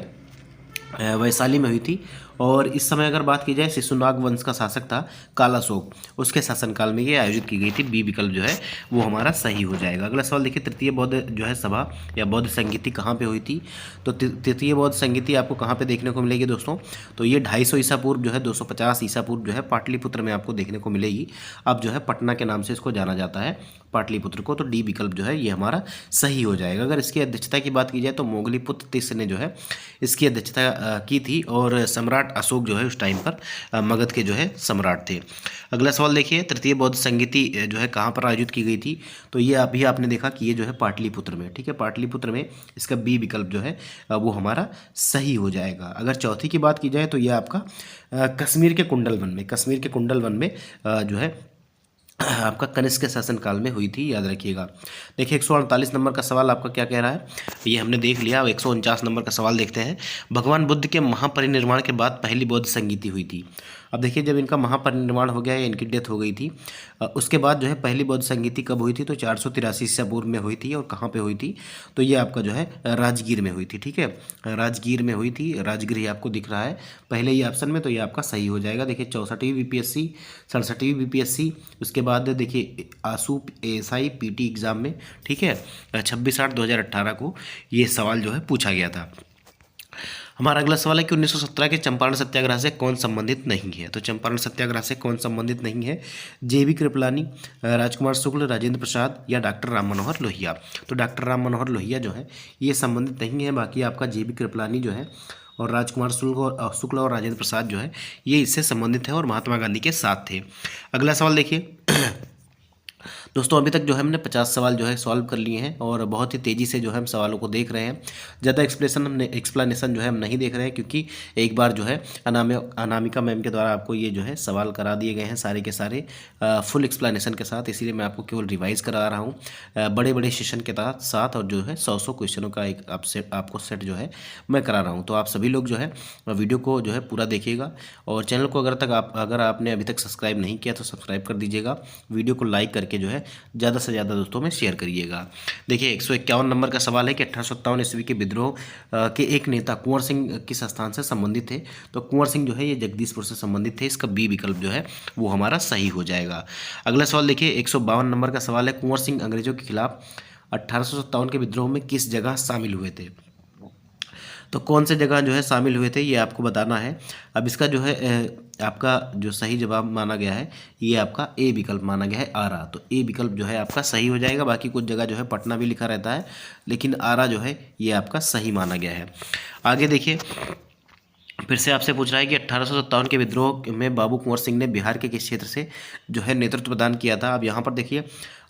वैशाली में हुई थी। और इस समय अगर बात की जाए, शिशुनाग वंश का शासक था कालाशोक, उसके शासनकाल में ये आयोजित की गई थी। बी विकल्प जो है वो हमारा सही हो जाएगा। अगला सवाल देखिए, तृतीय बौद्ध जो है सभा या बौद्ध संगीति कहाँ पे हुई थी? तो तृतीय बौद्ध संगीति आपको कहाँ पे देखने को मिलेगी दोस्तों? तो ये 250 ईसा पूर्व जो है 250 ईसा पूर्व जो है पाटलिपुत्र में आपको देखने को मिलेगी। अब जो है पटना के नाम से इसको जाना जाता है, पाटलिपुत्र को। तो डी विकल्प जो है ये हमारा सही हो जाएगा। अगर इसकी अध्यक्षता की बात की जाए तो मोगलीपुत्र तीसरे ने जो है इसकी अध्यक्षता की थी, और सम्राट अशोक जो है उस टाइम पर मगध के जो है सम्राट थे। अगला सवाल देखिए, तृतीय बौद्ध संगीति जो है कहाँ पर आयोजित की गई थी? तो ये अभी आपने देखा कि ये जो है पाटलिपुत्र में। ठीक है, पाटलिपुत्र में। इसका बी विकल्प जो है वो हमारा सही हो जाएगा। अगर चौथी की बात की जाए तो ये आपका कश्मीर के कुंडल वन में जो है आपका कनिष्क के शासनकाल में हुई थी, याद रखिएगा। देखिए 148 नंबर का सवाल आपका क्या कह रहा है, ये हमने देख लिया। 149 नंबर का सवाल देखते हैं। भगवान बुद्ध के महापरिनिर्वाण के बाद पहली बौद्ध संगीति हुई थी। अब देखिए जब इनका महापरिनिर्वाण हो गया या इनकी डेथ हो गई थी, उसके बाद जो है पहली बौद्ध संगीति कब हुई थी? तो 483 ईसा पूर्व में हुई थी। और कहाँ पे हुई थी? तो ये आपका जो है राजगीर में हुई थी। ठीक है, राजगीर में हुई थी। राजगीर आपको दिख रहा है पहले ही ऑप्शन में, तो ये आपका सही हो जाएगा। देखिए 64वीं बीपीएससी, 67वीं बीपीएससी, उसके बाद देखिए आंसू एएसआई पीटी एग्जाम में, ठीक है, 26/8/2018 को ये सवाल जो है पूछा गया था। हमारा अगला सवाल है कि 1917 के चंपारण सत्याग्रह से कौन संबंधित नहीं है? तो चंपारण सत्याग्रह से कौन संबंधित नहीं है? जेबी कृपलानी, राजकुमार शुक्ल, राजेंद्र प्रसाद या डॉक्टर राम मनोहर लोहिया? तो डॉक्टर राम मनोहर लोहिया जो है ये संबंधित नहीं है। बाकी आपका जेबी कृपलानी जो है और राजकुमार शुक्ल और राजेंद्र प्रसाद जो है ये इससे संबंधित है और महात्मा गांधी के साथ थे। अगला सवाल देखिए दोस्तों अभी तक जो है हमने 50 सवाल जो है सॉल्व कर लिए हैं और बहुत ही तेज़ी से जो है हम सवालों को देख रहे हैं। ज़्यादा एक्सप्लेनेशन जो है हम नहीं देख रहे हैं, क्योंकि एक बार जो है अनामिका मैम के द्वारा आपको ये जो है सवाल करा दिए गए हैं सारे के सारे फुल एक्सप्लेनेशन के साथ, इसीलिए मैं आपको केवल रिवाइज़ करा रहा हूँ बड़े बड़े सेशन के साथ, और जो है 100 क्वेश्चनों का एक आपको सेट जो है मैं करा रहा हूँ। तो आप सभी लोग जो है वीडियो को जो है पूरा देखिएगा, और चैनल को अगर आपने अभी तक सब्सक्राइब नहीं किया तो सब्सक्राइब कर दीजिएगा। वीडियो को लाइक करके जो है ज़्यादा से ज़्यादा दोस्तों में शेयर करिएगा। देखिए 151 नंबर का सवाल है कि 1857 ईस्वी के विद्रोह के एक नेता कुंवर सिंह किस स्थान से संबंधित थे। तो कुंवर सिंह जो है ये जगदीशपुर से संबंधित थे। इसका बी विकल्प जो है वो हमारा सही हो जाएगा। अगला सवाल देखिए 152 नंबर का सवाल है, कुंवर सिंह अंग्रेजों के खिलाफ 1857 के विद्रोह में किस जगह शामिल हुए थे। तो कौन से जगह जो है शामिल हुए थे ये आपको बताना है। अब इसका जो है आपका जो सही जवाब माना गया है ये आपका ए विकल्प माना गया है, आरा। तो ए विकल्प जो है आपका सही हो जाएगा। बाकी कुछ जगह जो है पटना भी लिखा रहता है, लेकिन आरा जो है ये आपका सही माना गया है। आगे देखिए फिर से आपसे पूछ रहा है कि 1857 के विद्रोह में बाबू कुंवर सिंह ने बिहार के किस क्षेत्र से जो है नेतृत्व प्रदान किया था। अब यहाँ पर देखिए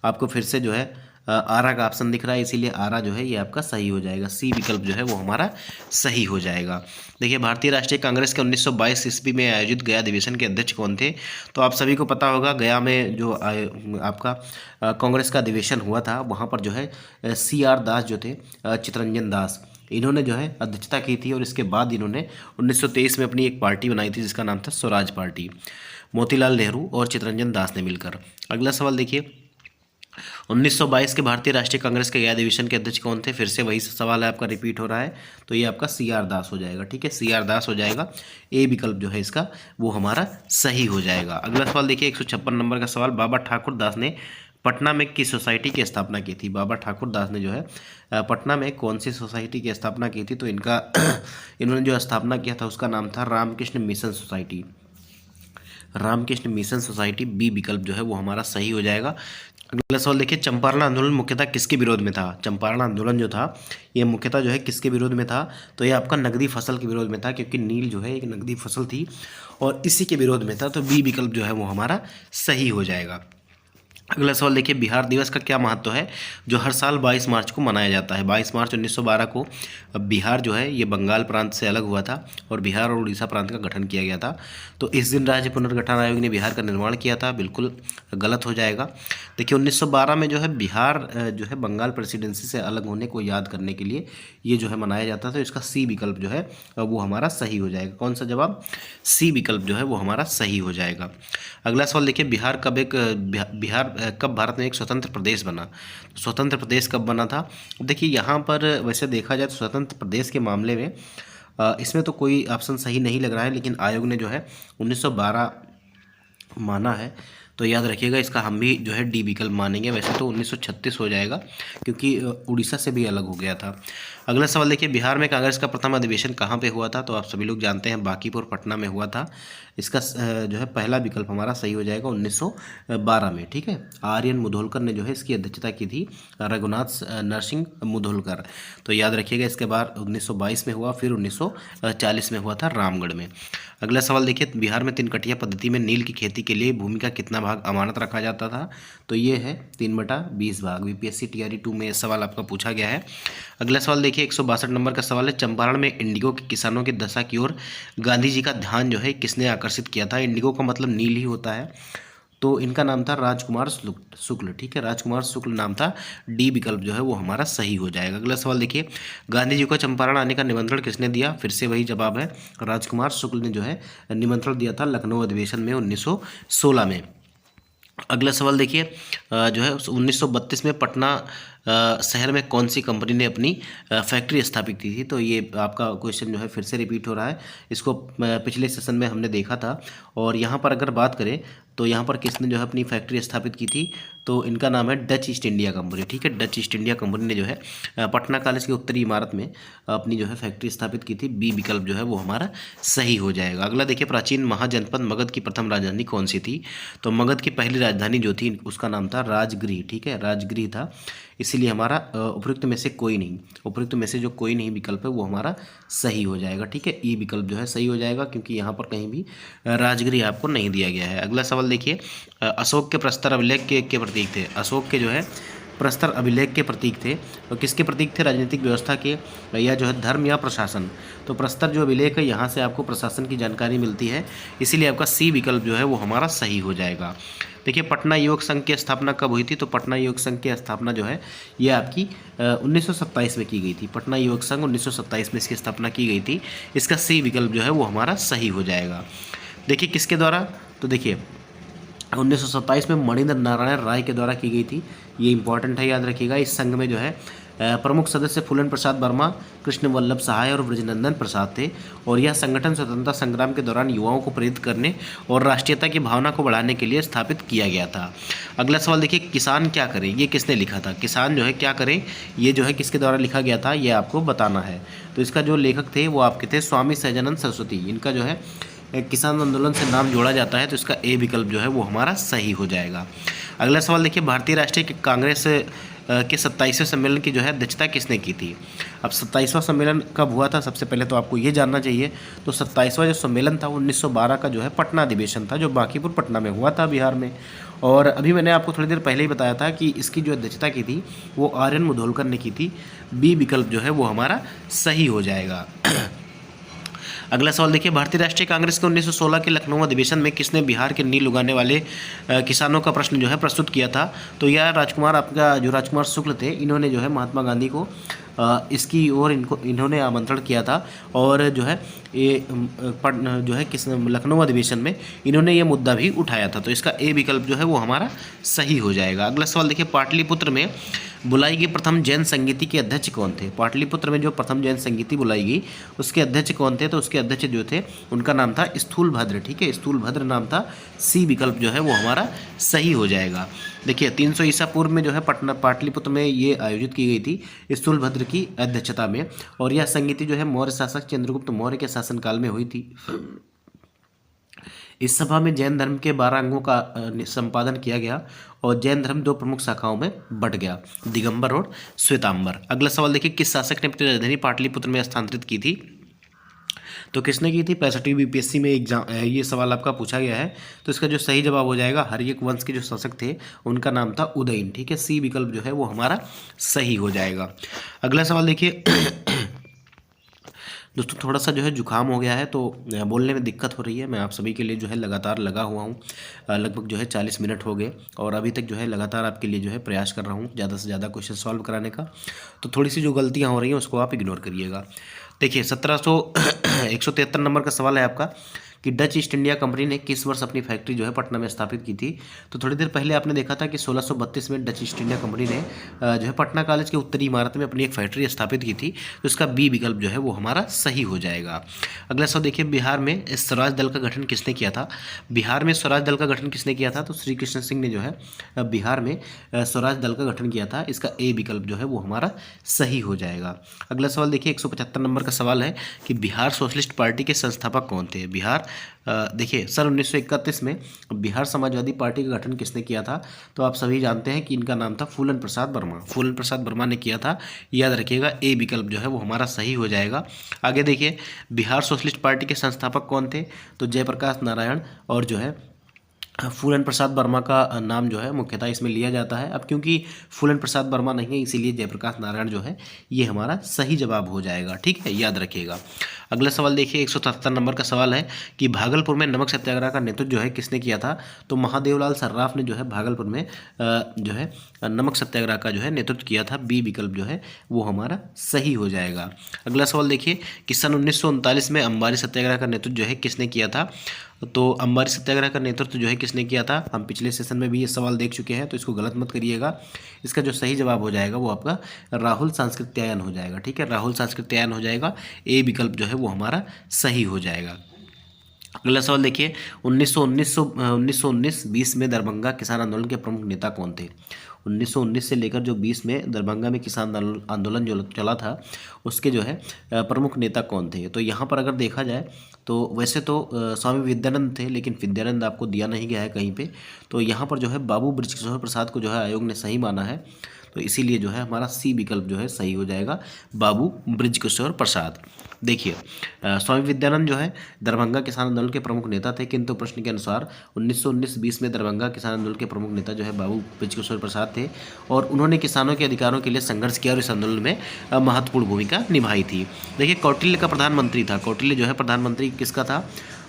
आपको फिर से जो है आरा का ऑप्शन दिख रहा है, इसीलिए आरा जो है ये आपका सही हो जाएगा। सी विकल्प जो है वो हमारा सही हो जाएगा। देखिए भारतीय राष्ट्रीय कांग्रेस के 1922 ईस्वी में आयोजित गया अधिवेशन के अध्यक्ष कौन थे। तो आप सभी को पता होगा गया में जो आपका कांग्रेस का अधिवेशन हुआ था, वहाँ पर जो है CR दास जो थे, चितरंजन दास, इन्होंने जो है अध्यक्षता की थी, और इसके बाद इन्होंने 1923 में अपनी एक पार्टी बनाई थी जिसका नाम था स्वराज पार्टी, मोतीलाल नेहरू और चितरंजन दास ने मिलकर। अगला सवाल देखिए 1922 के भारतीय राष्ट्रीय कांग्रेस के गया अधिवेशन के अध्यक्ष कौन थे। फिर से वही सवाल है आपका रिपीट हो रहा है, तो ये आपका CR दास हो जाएगा। ठीक है, CR दास हो जाएगा। ए विकल्प जो है इसका वो हमारा सही हो जाएगा। अगला सवाल देखिए 156 नंबर का सवाल, बाबा ठाकुर दास ने पटना में किस सोसाइटी की स्थापना की थी। बाबा ठाकुर दास ने जो है पटना में कौन सी सोसाइटी की स्थापना की थी। तो इन्होंने जो स्थापना किया था उसका नाम था Ramakrishna mission society. Ramakrishna mission society, B विकल्प जो है वो हमारा सही हो जाएगा। अगला सवाल देखिए चंपारण आंदोलन मुख्यतः किसके विरोध में था। चंपारण आंदोलन जो था ये मुख्यतः जो है किसके विरोध में था। तो ये आपका नकदी फसल के विरोध में था, क्योंकि नील जो है एक नकदी फसल थी और इसी के विरोध में था। तो बी विकल्प जो है वो हमारा सही हो जाएगा। अगला सवाल देखिए बिहार दिवस का क्या महत्व है जो हर साल 22 मार्च को मनाया जाता है। 22 मार्च 1912 को बिहार जो है ये बंगाल प्रांत से अलग हुआ था और बिहार और उड़ीसा प्रांत का गठन किया गया था। तो इस दिन राज्य पुनर्गठन आयोग ने बिहार का निर्माण किया था, बिल्कुल गलत हो जाएगा। देखिए 1912 में जो है बिहार जो है बंगाल प्रेसिडेंसी से अलग होने को याद करने के लिए ये जो है मनाया जाता था। तो इसका सी विकल्प जो है वो हमारा सही हो जाएगा। कौन सा जवाब, सी विकल्प जो है वो हमारा सही हो जाएगा। अगला सवाल देखिए बिहार कब भारत में एक स्वतंत्र प्रदेश बना। स्वतंत्र प्रदेश कब बना था। देखिए यहाँ पर वैसे देखा जाए तो स्वतंत्र प्रदेश के मामले में इसमें तो कोई ऑप्शन सही नहीं लग रहा है, लेकिन आयोग ने जो है 1912 माना है, तो याद रखिएगा इसका हम भी जो है डी विकल्प मानेंगे। वैसे तो 1936 हो जाएगा, क्योंकि उड़ीसा से भी अलग हो गया था। अगला सवाल देखिए बिहार में कांग्रेस का प्रथम अधिवेशन कहाँ पे हुआ था। तो आप सभी लोग जानते हैं बांकीपुर पटना में हुआ था। इसका जो है पहला विकल्प हमारा सही हो जाएगा 1912 में। ठीक है, आर्यन मुधोलकर ने जो है इसकी अध्यक्षता की थी, रघुनाथ नरसिंह मुधोलकर। तो याद रखिएगा इसके बाद 1922 में हुआ, फिर 1940 में हुआ था रामगढ़ में। अगला सवाल देखिए बिहार में 3 कटिया पद्धति में नील की खेती के लिए भूमि का कितना भाग अमानत रखा जाता था। तो ये है 3/20 भाग। बीपीएससी TRE 2 में यह सवाल आपका पूछा गया है। अगला सवाल देखिए 162 नंबर का सवाल है, चंपारण में इंडिगो के किसानों की दशा की ओर गांधी जी का ध्यान जो है किसने आकर्षित किया था। इंडिगो का मतलब नील ही होता है, तो इनका नाम था राजकुमार शुक्ल। ठीक है, राजकुमार शुक्ल नाम था। डी विकल्प जो है वो हमारा सही हो जाएगा। अगला सवाल देखिए गांधी जी को चंपारण आने का निमंत्रण किसने दिया। फिर से वही जवाब है, राजकुमार शुक्ल ने जो है निमंत्रण दिया था लखनऊ अधिवेशन में 1916 में। अगला सवाल देखिए जो है 1932 में पटना शहर में कौन सी कंपनी ने अपनी फैक्ट्री स्थापित की थी। तो ये आपका क्वेश्चन जो है फिर से रिपीट हो रहा है। इसको पिछले सेशन में हमने देखा था, और यहाँ पर अगर बात करें तो यहाँ पर किसने जो है अपनी फैक्ट्री स्थापित की थी। तो इनका नाम है डच ईस्ट इंडिया कंपनी। ठीक है, डच ईस्ट इंडिया कंपनी ने जो है पटना कॉलेज की उत्तरी इमारत में अपनी जो है फैक्ट्री स्थापित की थी। बी विकल्प जो है वो हमारा सही हो जाएगा। अगला देखिए प्राचीन महाजनपद मगध की प्रथम राजधानी कौन सी थी। तो मगध की पहली राजधानी जो थी उसका नाम था राजगृह। ठीक है, राजगृह था। इसीलिए हमारा उपयुक्त में से कोई नहीं, उपयुक्त में से जो कोई नहीं विकल्प है वो हमारा सही हो जाएगा। ठीक है, ई विकल्प जो है सही हो जाएगा, क्योंकि यहाँ पर कहीं भी राजगिरी आपको नहीं दिया गया है। अगला सवाल देखिए, अशोक के प्रस्तर अभिलेख के प्रतीक थे। अशोक के जो है प्रस्तर अभिलेख के प्रतीक थे, तो किसके प्रतीक थे? राजनीतिक व्यवस्था के, या जो है धर्म या प्रशासन। तो प्रस्तर जो अभिलेख है यहाँ से आपको प्रशासन की जानकारी मिलती है, इसीलिए आपका सी विकल्प जो है वो हमारा सही हो जाएगा। देखिए, पटना योग संघ की स्थापना कब हुई थी? तो पटना योग संघ की स्थापना जो है ये आपकी 1927 में की गई थी। पटना योग संघ 1927 में इसकी स्थापना की गई थी। इसका सी विकल्प जो है वो हमारा सही हो जाएगा। देखिए किसके द्वारा, तो देखिए 1927 में मणिंद्र नारायण राय के द्वारा की गई थी। ये इंपॉर्टेंट है, याद रखिएगा। इस संघ में जो है प्रमुख सदस्य फूलन प्रसाद वर्मा, कृष्ण वल्लभ सहाय और ब्रजनंदन प्रसाद थे। और यह संगठन स्वतंत्रता संग्राम के दौरान युवाओं को प्रेरित करने और राष्ट्रीयता की भावना को बढ़ाने के लिए स्थापित किया गया था। अगला सवाल देखिए, किसान क्या करें, ये किसने लिखा था? किसान जो है क्या करें, ये जो है किसके द्वारा लिखा गया था, ये आपको बताना है। तो इसका जो लेखक थे वो आपके थे स्वामी सहजानंद सरस्वती। इनका जो है किसान आंदोलन से नाम जोड़ा जाता है, तो इसका ए विकल्प जो है वो हमारा सही हो जाएगा। अगला सवाल देखिए, भारतीय राष्ट्रीय कांग्रेस के 27वें सम्मेलन की जो है अध्यक्षता किसने की थी? अब 27वां सम्मेलन कब हुआ था, सबसे पहले तो आपको ये जानना चाहिए। तो 27वां जो सम्मेलन था 1912 का जो है पटना अधिवेशन था, जो बांकीपुर पटना में हुआ था, बिहार में। और अभी मैंने आपको थोड़ी देर पहले ही बताया था कि इसकी जो अध्यक्षता की थी वो आर्यन मुधोलकर ने की थी। बी विकल्प जो है वो हमारा सही हो जाएगा। अगला सवाल देखिए, भारतीय राष्ट्रीय कांग्रेस के 1916 के लखनऊ अधिवेशन में किसने बिहार के नील उगाने वाले किसानों का प्रश्न जो है प्रस्तुत किया था? तो यह राजकुमार, आपका जो राजकुमार शुक्ल थे, इन्होंने जो है महात्मा गांधी को इसकी ओर इन्होंने आमंत्रण किया था। और जो है ये जो है किस लखनऊ अधिवेशन में इन्होंने ये मुद्दा भी उठाया था। तो इसका ए विकल्प जो है वो हमारा सही हो जाएगा। अगला सवाल देखिए, पाटलिपुत्र में बुलाई गई प्रथम जैन संगीति के अध्यक्ष कौन थे? पाटलिपुत्र में जो प्रथम जैन संगीति बुलाई गई उसके अध्यक्ष कौन थे? तो उसके अध्यक्ष जो थे उनका नाम था स्थूलभद्र। ठीक है, स्थूलभद्र नाम था। सी विकल्प जो है वो हमारा सही हो जाएगा। देखिए 300 ईसा पूर्व में जो है पाटलिपुत्र में ये आयोजित की गई थी स्थूलभद्र की अध्यक्षता में। और यह संगीति जो है मौर्य शासक चंद्रगुप्त मौर्य के शासनकाल में हुई थी। इस सभा में जैन धर्म के 12 अंगों का संपादन किया गया और जैन धर्म 2 प्रमुख शाखाओं में बंट गया, दिगंबर और श्वेतांबर। अगला सवाल देखिए, किस शासक ने अपनी राजधानी पाटलिपुत्र में स्थानांतरित की थी? तो किसने की थी? 65वीं बीपीएससी में एग्जाम ये सवाल आपका पूछा गया है। तो इसका जो सही जवाब हो जाएगा, हर्यक वंश के जो शासक थे उनका नाम था उदयन। ठीक है, सी विकल्प जो है वो हमारा सही हो जाएगा। अगला सवाल देखिए दोस्तों, थोड़ा सा जो है जुकाम हो गया है तो बोलने में दिक्कत हो रही है। मैं आप सभी के लिए जो है लगातार लगा हुआ हूँ, लगभग जो है 40 मिनट हो गए और अभी तक जो है लगातार आपके लिए जो है प्रयास कर रहा हूँ ज़्यादा से ज़्यादा क्वेश्चन सॉल्व कराने का। तो थोड़ी सी जो गलतियाँ हो रही हैं उसको आप इग्नोर करिएगा। देखिए 173 नंबर का सवाल है आपका कि डच ईस्ट इंडिया कंपनी ने किस वर्ष अपनी फैक्ट्री जो है पटना में स्थापित की थी? तो थोड़ी देर पहले आपने देखा था कि 1632 में डच ईस्ट इंडिया कंपनी ने जो है पटना कॉलेज के उत्तरी इमारत में अपनी एक फैक्ट्री स्थापित की थी। तो इसका बी विकल्प जो है वो हमारा सही हो जाएगा। अगला सवाल देखिए, बिहार में स्वराज दल का गठन किसने किया था? बिहार में स्वराज दल का गठन किसने किया था? तो श्री कृष्ण सिंह ने जो है बिहार में स्वराज दल का गठन किया था। इसका ए विकल्प जो है वो हमारा सही हो जाएगा। अगला सवाल देखिए 175 नंबर का सवाल है कि बिहार सोशलिस्ट पार्टी के संस्थापक कौन थे? बिहार देखिए सन 1931 में बिहार समाजवादी पार्टी का गठन किसने किया था? तो आप सभी जानते हैं कि इनका नाम था फूलन प्रसाद वर्मा। फूलन प्रसाद वर्मा ने किया था, याद रखिएगा। ए विकल्प जो है वो हमारा सही हो जाएगा। आगे देखिए, बिहार सोशलिस्ट पार्टी के संस्थापक कौन थे? तो जयप्रकाश नारायण और जो है फूलन प्रसाद वर्मा का नाम जो है मुख्यतः इसमें लिया जाता है। अब क्योंकि फूलन प्रसाद वर्मा नहीं है इसीलिए जयप्रकाश नारायण जो है ये हमारा सही जवाब हो जाएगा। ठीक है, याद रखिएगा। अगला सवाल देखिए 177 नंबर का सवाल है कि भागलपुर में नमक सत्याग्रह का नेतृत्व जो है किसने किया था? तो महादेवलाल सर्राफ ने जो है भागलपुर में जो है नमक सत्याग्रह का जो है नेतृत्व किया था। बी विकल्प जो है वो हमारा सही हो जाएगा। अगला सवाल देखिए कि सन 1939 में अंबारी सत्याग्रह का नेतृत्व जो है किसने किया था? तो अंबारी सत्याग्रह का नेतृत्व जो है किसने किया था? हम पिछले सेशन में भी ये सवाल देख चुके हैं, तो इसको गलत मत करिएगा। इसका जो सही जवाब हो जाएगा वो आपका राहुल सांस्कृत्यायन हो जाएगा। ठीक है, राहुल सांस्कृत्यायन हो जाएगा। ए विकल्प जो है वो हमारा सही हो जाएगा। अगला सवाल देखिए 1919-20 में दरभंगा किसान आंदोलन के प्रमुख नेता कौन थे? 1919 से लेकर जो 20 में दरभंगा में किसान आंदोलन जो चला था उसके जो है प्रमुख नेता कौन थे? तो यहाँ पर अगर देखा जाए तो वैसे तो स्वामी विद्यानंद थे, लेकिन विद्यानंद आपको दिया नहीं गया है कहीं पे। तो यहाँ पर जो है बाबू बृजकिशोर प्रसाद को जो है आयोग ने सही माना है। तो इसीलिए जो है हमारा सी विकल्प जो है सही हो जाएगा, बाबू बृजकिशोर प्रसाद। देखिए स्वामी विद्यानंद जो है दरभंगा किसान आंदोलन के प्रमुख नेता थे, किंतु प्रश्न के अनुसार 1919-20 में दरभंगा किसान आंदोलन के प्रमुख नेता जो है बाबू बृजकिशोर प्रसाद थे, और उन्होंने किसानों के अधिकारों के लिए संघर्ष किया और इस आंदोलन में महत्वपूर्ण भूमिका निभाई थी। देखिए कौटिल्य का प्रधानमंत्री था, कौटिल्य जो है प्रधानमंत्री किसका था,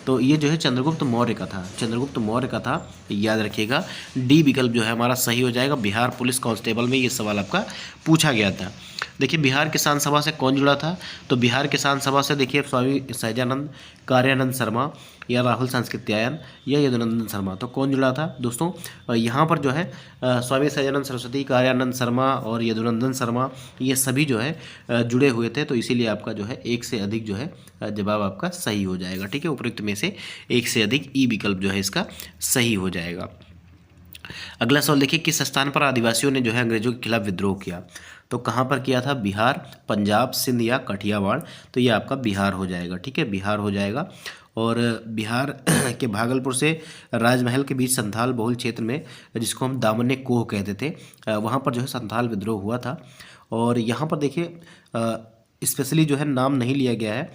तो ये जो है चंद्रगुप्त मौर्य का था, चंद्रगुप्त मौर्य का था, याद रखिएगा। डी विकल्प जो है हमारा सही हो जाएगा। बिहार पुलिस कांस्टेबल में ये सवाल आपका पूछा गया था। देखिए बिहार किसान सभा से कौन जुड़ा था, तो बिहार किसान सभा से देखिए स्वामी सहजानंद, कार्यानंद शर्मा या राहुल सांस्कृत्यायन या यदुनंदन शर्मा, तो कौन जुड़ा था दोस्तों, यहाँ पर जो है स्वामी सहजानंद सरस्वती, कार्यानंद शर्मा और यदुनंदन शर्मा ये सभी जो है जुड़े हुए थे, तो इसीलिए आपका जो है एक से अधिक जो है जवाब आपका सही हो जाएगा। ठीक है, उपयुक्त में से एक से अधिक ई विकल्प जो है इसका सही हो जाएगा। अगला सवाल देखिए, किस स्थान पर आदिवासियों ने जो है अंग्रेजों के खिलाफ विद्रोह किया, तो कहाँ पर किया था, बिहार, पंजाब, सिंध या कठियावाड़, तो ये आपका बिहार हो जाएगा। ठीक है, बिहार हो जाएगा। और बिहार के भागलपुर से राजमहल के बीच संथाल बहुल क्षेत्र में, जिसको हम दामने कोह कहते थे, वहाँ पर जो है संथाल विद्रोह हुआ था। और यहाँ पर देखिए स्पेशली जो है नाम नहीं लिया गया है,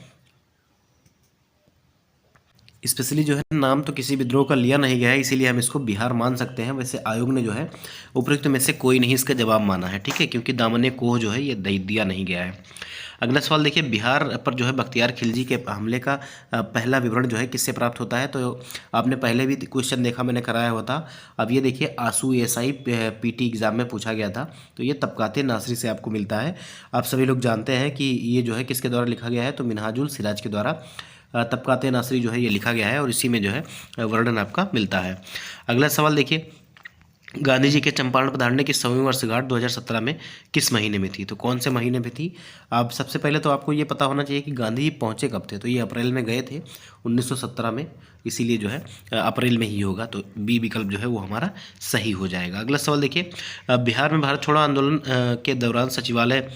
स्पेशली जो है नाम तो किसी विद्रोह का लिया नहीं गया है, इसीलिए हम इसको बिहार मान सकते हैं। वैसे आयोग ने जो है उपयुक्त में से कोई नहीं इसका जवाब माना है। ठीक है, क्योंकि दामने कोह जो है ये दिया नहीं गया है। अगला सवाल देखिए, बिहार पर जो है बख्तियार खिलजी के हमले का पहला विवरण जो है किससे प्राप्त होता है, तो आपने पहले भी क्वेश्चन देखा, मैंने कराया हुआ था। अब ये देखिए आंसू एएसआई पीटी एग्जाम में पूछा गया था, तो ये तबकाते नासरी से आपको मिलता है। आप सभी लोग जानते हैं कि ये जो है किसके द्वारा लिखा गया है, तो मिनहाजुल सिराज के द्वारा तबकाते नासरी जो है ये लिखा गया है, और इसी में जो है वर्णन आपका मिलता है। अगला सवाल देखिए, गांधी जी के चंपारण पधारने की 100वीं वर्षगांठ 2017 में किस महीने में थी, तो कौन से महीने में थी। आप सबसे पहले तो आपको ये पता होना चाहिए कि गांधी जी पहुँचे कब थे, तो ये अप्रैल में गए थे 1917 में, इसीलिए जो है अप्रैल में ही होगा, तो बी विकल्प जो है वो हमारा सही हो जाएगा। अगला सवाल देखिए, बिहार में भारत छोड़ो आंदोलन के दौरान सचिवालय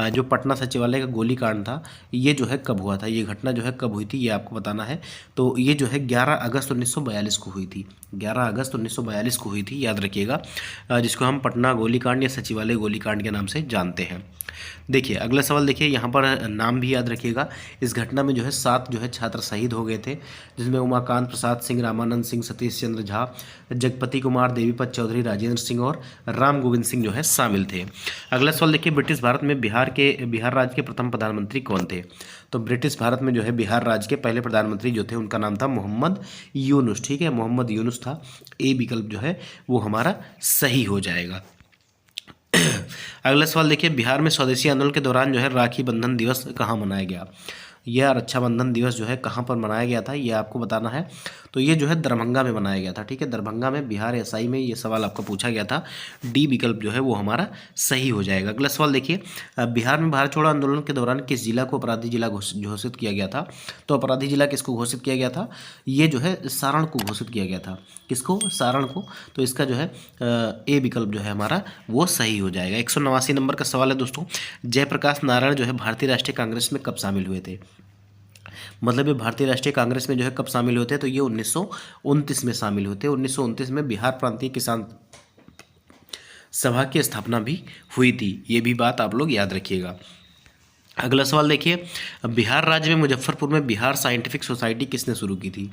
जो पटना सचिवालय का गोलीकांड था, ये जो है कब हुआ था, ये घटना जो है कब हुई थी, ये आपको बताना है। तो ये जो है 11 अगस्त 1942 को हुई थी, 11 अगस्त 1942 को हुई थी, याद रखिएगा, जिसको हम पटना गोलीकांड या सचिवालय गोलीकांड के नाम से जानते हैं। देखिए अगला सवाल देखिए, यहाँ पर नाम भी याद रखिएगा। इस घटना में जो है 7 जो है छात्र शहीद हो गए थे, जिसमें उमाकांत प्रसाद सिंह, रामानंद सिंह, सतीश चंद्र झा, जगपति कुमार, देवीपत चौधरी, राजेंद्र सिंह और राम गोविंद सिंह जो है शामिल थे। अगला सवाल देखिए, ब्रिटिश भारत में बिहार राज्य के प्रथम प्रधानमंत्री कौन थे, तो ब्रिटिश भारत में जो है बिहार राज्य के पहले प्रधानमंत्री जो थे उनका नाम था मोहम्मद यूनुस। ठीक है, मोहम्मद यूनुस था। ए विकल्प जो है वो हमारा सही हो जाएगा। अगला सवाल देखिए, बिहार में स्वदेशी आंदोलन के दौरान जो है राखी बंधन दिवस कहाँ मनाया गया, यह रक्षाबंधन दिवस जो है कहाँ पर मनाया गया था, ये आपको बताना है। तो ये जो है दरभंगा में मनाया गया था। ठीक है, दरभंगा में बिहार एसआई में ये सवाल आपका पूछा गया था। डी विकल्प जो है वो हमारा सही हो जाएगा। अगला सवाल देखिए, बिहार में भारत छोड़ो आंदोलन के दौरान किस जिला को अपराधी जिला घोषित किया गया था, तो अपराधी जिला किसको घोषित किया गया था, ये जो है सारण को घोषित किया गया था। किसको, सारण को। तो इसका जो है ए विकल्प जो है हमारा वो सही हो जाएगा। 189 नंबर का सवाल है दोस्तों, जयप्रकाश नारायण जो है भारतीय राष्ट्रीय कांग्रेस में कब शामिल हुए थे, मतलब ये भारतीय राष्ट्रीय कांग्रेस में जो है कब शामिल होते हैं, तो ये 1929 में शामिल होते हैं। 1929 में बिहार प्रांतीय किसान सभा की स्थापना भी हुई थी, ये भी बात आप लोग याद रखिएगा। अगला सवाल देखिए, बिहार राज्य में मुजफ्फरपुर में बिहार साइंटिफिक सोसाइटी किसने शुरू की थी,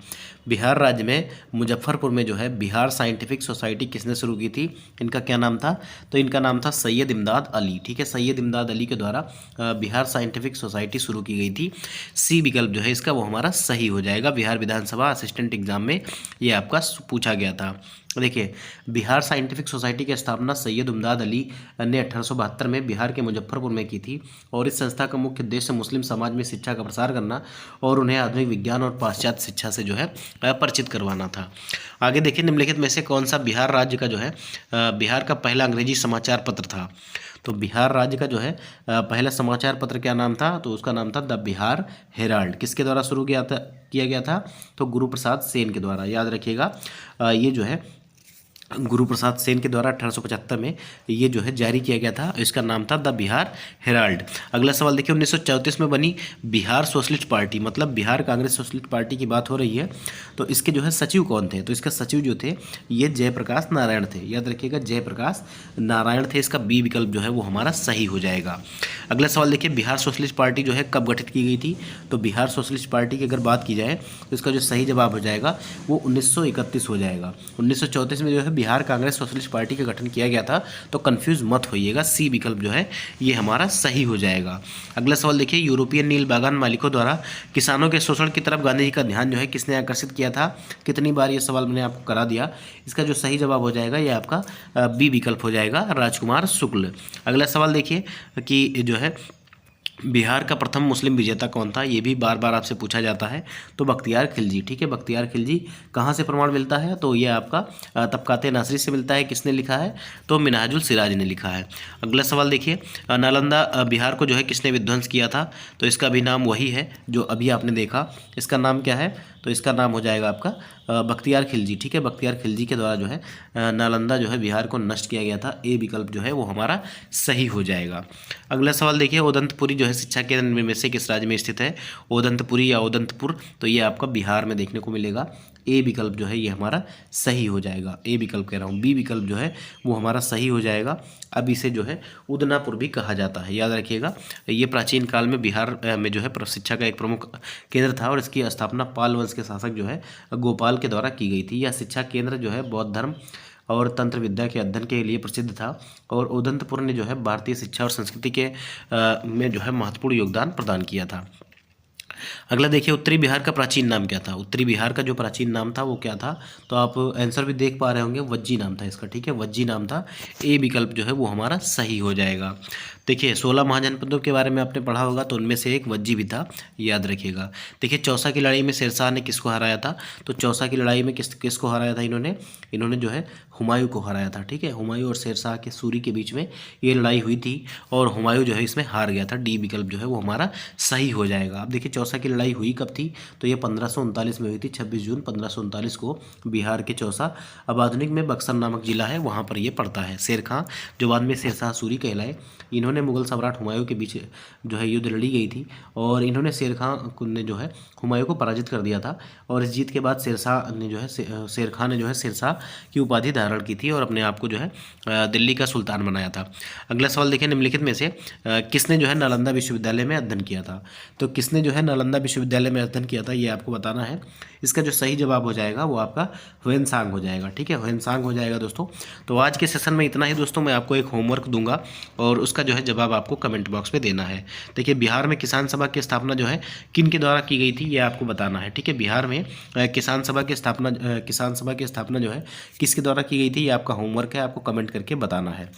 बिहार राज्य में मुजफ्फरपुर में जो है बिहार साइंटिफिक सोसाइटी किसने शुरू की थी, इनका क्या नाम था, तो इनका नाम था सैयद इमदाद अली। ठीक है, सैयद इमदाद अली के द्वारा बिहार साइंटिफिक सोसाइटी शुरू की गई थी। सी विकल्प जो है इसका वो हमारा सही हो जाएगा। बिहार विधानसभा असिस्टेंट एग्जाम में ये आपका पूछा गया था। देखिए, बिहार साइंटिफिक सोसाइटी की स्थापना सैयद इमदाद अली ने 1872 में बिहार के मुजफ्फरपुर में की थी, और इस संस्था का मुख्य उद्देश्य मुस्लिम समाज में शिक्षा का प्रसार करना और उन्हें आधुनिक विज्ञान और पाश्चात्य शिक्षा से जो है परिचित करवाना था। आगे देखिए, निम्नलिखित में से कौन सा बिहार राज्य का जो है बिहार का पहला अंग्रेजी समाचार पत्र था, तो बिहार राज्य का जो है पहला समाचार पत्र क्या नाम था, तो उसका नाम था द बिहार हेराल्ड। किसके द्वारा शुरू किया गया था, तो गुरु प्रसाद सेन के द्वारा, याद रखिएगा। ये जो है गुरु प्रसाद सेन के द्वारा 1875 में ये जो है जारी किया गया था। इसका नाम था द बिहार हेराल्ड। अगला सवाल देखिए, 1934 में बनी बिहार सोशलिस्ट पार्टी, मतलब बिहार कांग्रेस सोशलिस्ट पार्टी की बात हो रही है। तो इसके जो है सचिव कौन थे? तो इसका सचिव जो थे ये जयप्रकाश नारायण थे। याद रखिएगा, जयप्रकाश नारायण थे। इसका बी विकल्प जो है वो हमारा सही हो जाएगा। अगला सवाल देखिए, बिहार सोशलिस्ट पार्टी जो है कब गठित की गई थी? तो बिहार सोशलिस्ट पार्टी की अगर बात की जाए तो इसका जो सही जवाब हो जाएगा वो 1931 हो जाएगा। 1934 में जो है बिहार कांग्रेस सोशलिस्ट पार्टी का गठन किया गया था। तो कंफ्यूज मत होइएगा, सी विकल्प जो है ये हमारा सही हो जाएगा। अगला सवाल देखिए, यूरोपियन नील बागान मालिकों द्वारा किसानों के शोषण की तरफ गांधी जी का ध्यान जो है किसने आकर्षित किया था? कितनी बार ये सवाल मैंने आपको करा दिया। इसका जो सही जवाब हो जाएगा ये आपका बी विकल्प हो जाएगा, राजकुमार शुक्ल। अगला सवाल देखिए कि जो है बिहार का प्रथम मुस्लिम विजेता कौन था? ये भी बार बार आपसे पूछा जाता है। तो बख्तियार खिलजी। ठीक है, बख्तियार खिलजी। कहाँ से प्रमाण मिलता है? तो ये आपका तबकाते नासरी से मिलता है। किसने लिखा है? तो मिनहाजुल सिराज ने लिखा है। अगला सवाल देखिए, नालंदा बिहार को जो है किसने विध्वंस किया था? तो इसका भी नाम वही है जो अभी आपने देखा। इसका नाम क्या है? तो इसका नाम हो जाएगा आपका बख्तियार खिलजी। ठीक है, बख्तियार खिलजी के द्वारा जो है नालंदा जो है बिहार को नष्ट किया गया था। ए विकल्प जो है वो हमारा सही हो जाएगा। अगला सवाल देखिए, ओदंतपुरी जो है शिक्षा केंद्र में से किस राज्य में स्थित है? ओदंतपुरी या ओदंतपुर, तो ये आपका बिहार में देखने को मिलेगा। ए विकल्प जो है ये हमारा सही हो जाएगा। ए विकल्प कह रहा हूँ, बी विकल्प जो है वो हमारा सही हो जाएगा। अब इसे जो है उदनापुर भी कहा जाता है। याद रखिएगा, ये प्राचीन काल में बिहार में जो है शिक्षा का एक प्रमुख केंद्र था और इसकी स्थापना पाल वंश के शासक जो है गोपाल के द्वारा की गई थी। यह शिक्षा केंद्र जो है बौद्ध धर्म और तंत्र विद्या के अध्ययन के लिए प्रसिद्ध था और उदंतपुर ने जो है भारतीय शिक्षा और संस्कृति के में जो है महत्वपूर्ण योगदान प्रदान किया था। अगला देखिए, उत्तरी बिहार का प्राचीन नाम क्या था? उत्तरी बिहार का जो प्राचीन नाम था वो क्या था? तो आप आंसर भी देख पा रहे होंगे, वज्जी नाम था इसका। ठीक है, वज्जी नाम था। ए विकल्प जो है वो हमारा सही हो जाएगा। देखिए, 16 महाजनपदों के बारे में आपने पढ़ा होगा, तो उनमें से एक वज्जी भी था। याद रखिएगा। देखिए, चौसा की लड़ाई में शेरशाह ने किसको हराया था? तो चौसा की लड़ाई में किसको हराया था? इन्होंने जो है हुमायूं को हराया था। ठीक है, हुमायूं और शेरशाह के सूरी के बीच में ये लड़ाई हुई थी और हुमायूं जो है इसमें हार गया था। डी विकल्प जो है वो हमारा सही हो जाएगा। अब देखिए, चौसा की लड़ाई हुई कब थी? तो ये 1539 में हुई थी। 26 जून 1539 को बिहार के चौसा, अब आधुनिक में बक्सर नामक जिला है, वहाँ पर ये पड़ता है। शेर खां जो बाद में शेरशाह सूरी कहलाए, इन्होंने मुगल सम्राट हुमायूं के बीच जो है युद्ध लड़ी गई थी और इन्होंने शेर खां ने जो है हुमायूं को पराजित कर दिया था। और इस जीत के बाद शेरशाह ने जो है शेर खां ने जो है शेरशाह की उपाधि धारण की थी और अपने आप को जो है दिल्ली का सुल्तान बनाया था। अगला सवाल देखिए, निम्नलिखित में से किसने जो है नालंदा विश्वविद्यालय में अध्ययन किया था? तो किसने जो है नालंदा विश्वविद्यालय में अध्ययन किया था ये आपको बताना है। इसका जो सही जवाब हो जाएगा वो आपका ह्वेनसांग हो जाएगा। ठीक है, ह्वेनसांग हो जाएगा दोस्तों। तो आज के सेशन में इतना ही दोस्तों। मैं आपको एक होमवर्क दूंगा और उसका जो है जवाब आपको कमेंट बॉक्स में देना है। देखिए, बिहार में किसान सभा की स्थापना जो है किन के द्वारा की गई थी ये आपको बताना है। ठीक है, बिहार में किसान सभा की स्थापना जो है किसके द्वारा की गई थी ये आपका होमवर्क है, आपको कमेंट करके बताना है।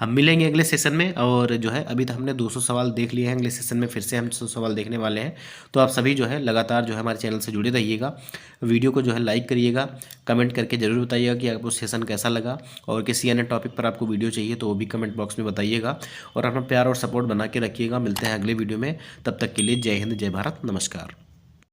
हम मिलेंगे अगले सेशन में और जो है अभी तक हमने 200 सवाल देख लिए हैं। अगले सेशन में फिर से हम 100 सवाल देखने वाले हैं। तो आप सभी जो है लगातार जो है हमारे चैनल से जुड़े रहिएगा। वीडियो को जो है लाइक करिएगा, कमेंट करके ज़रूर बताइएगा कि आपको सेशन कैसा लगा और किसी अन्य टॉपिक पर आपको वीडियो चाहिए तो वो भी कमेंट बॉक्स में बताइएगा और अपना प्यार और सपोर्ट बना के रखिएगा। मिलते हैं अगले वीडियो में, तब तक के लिए जय हिंद, जय भारत, नमस्कार।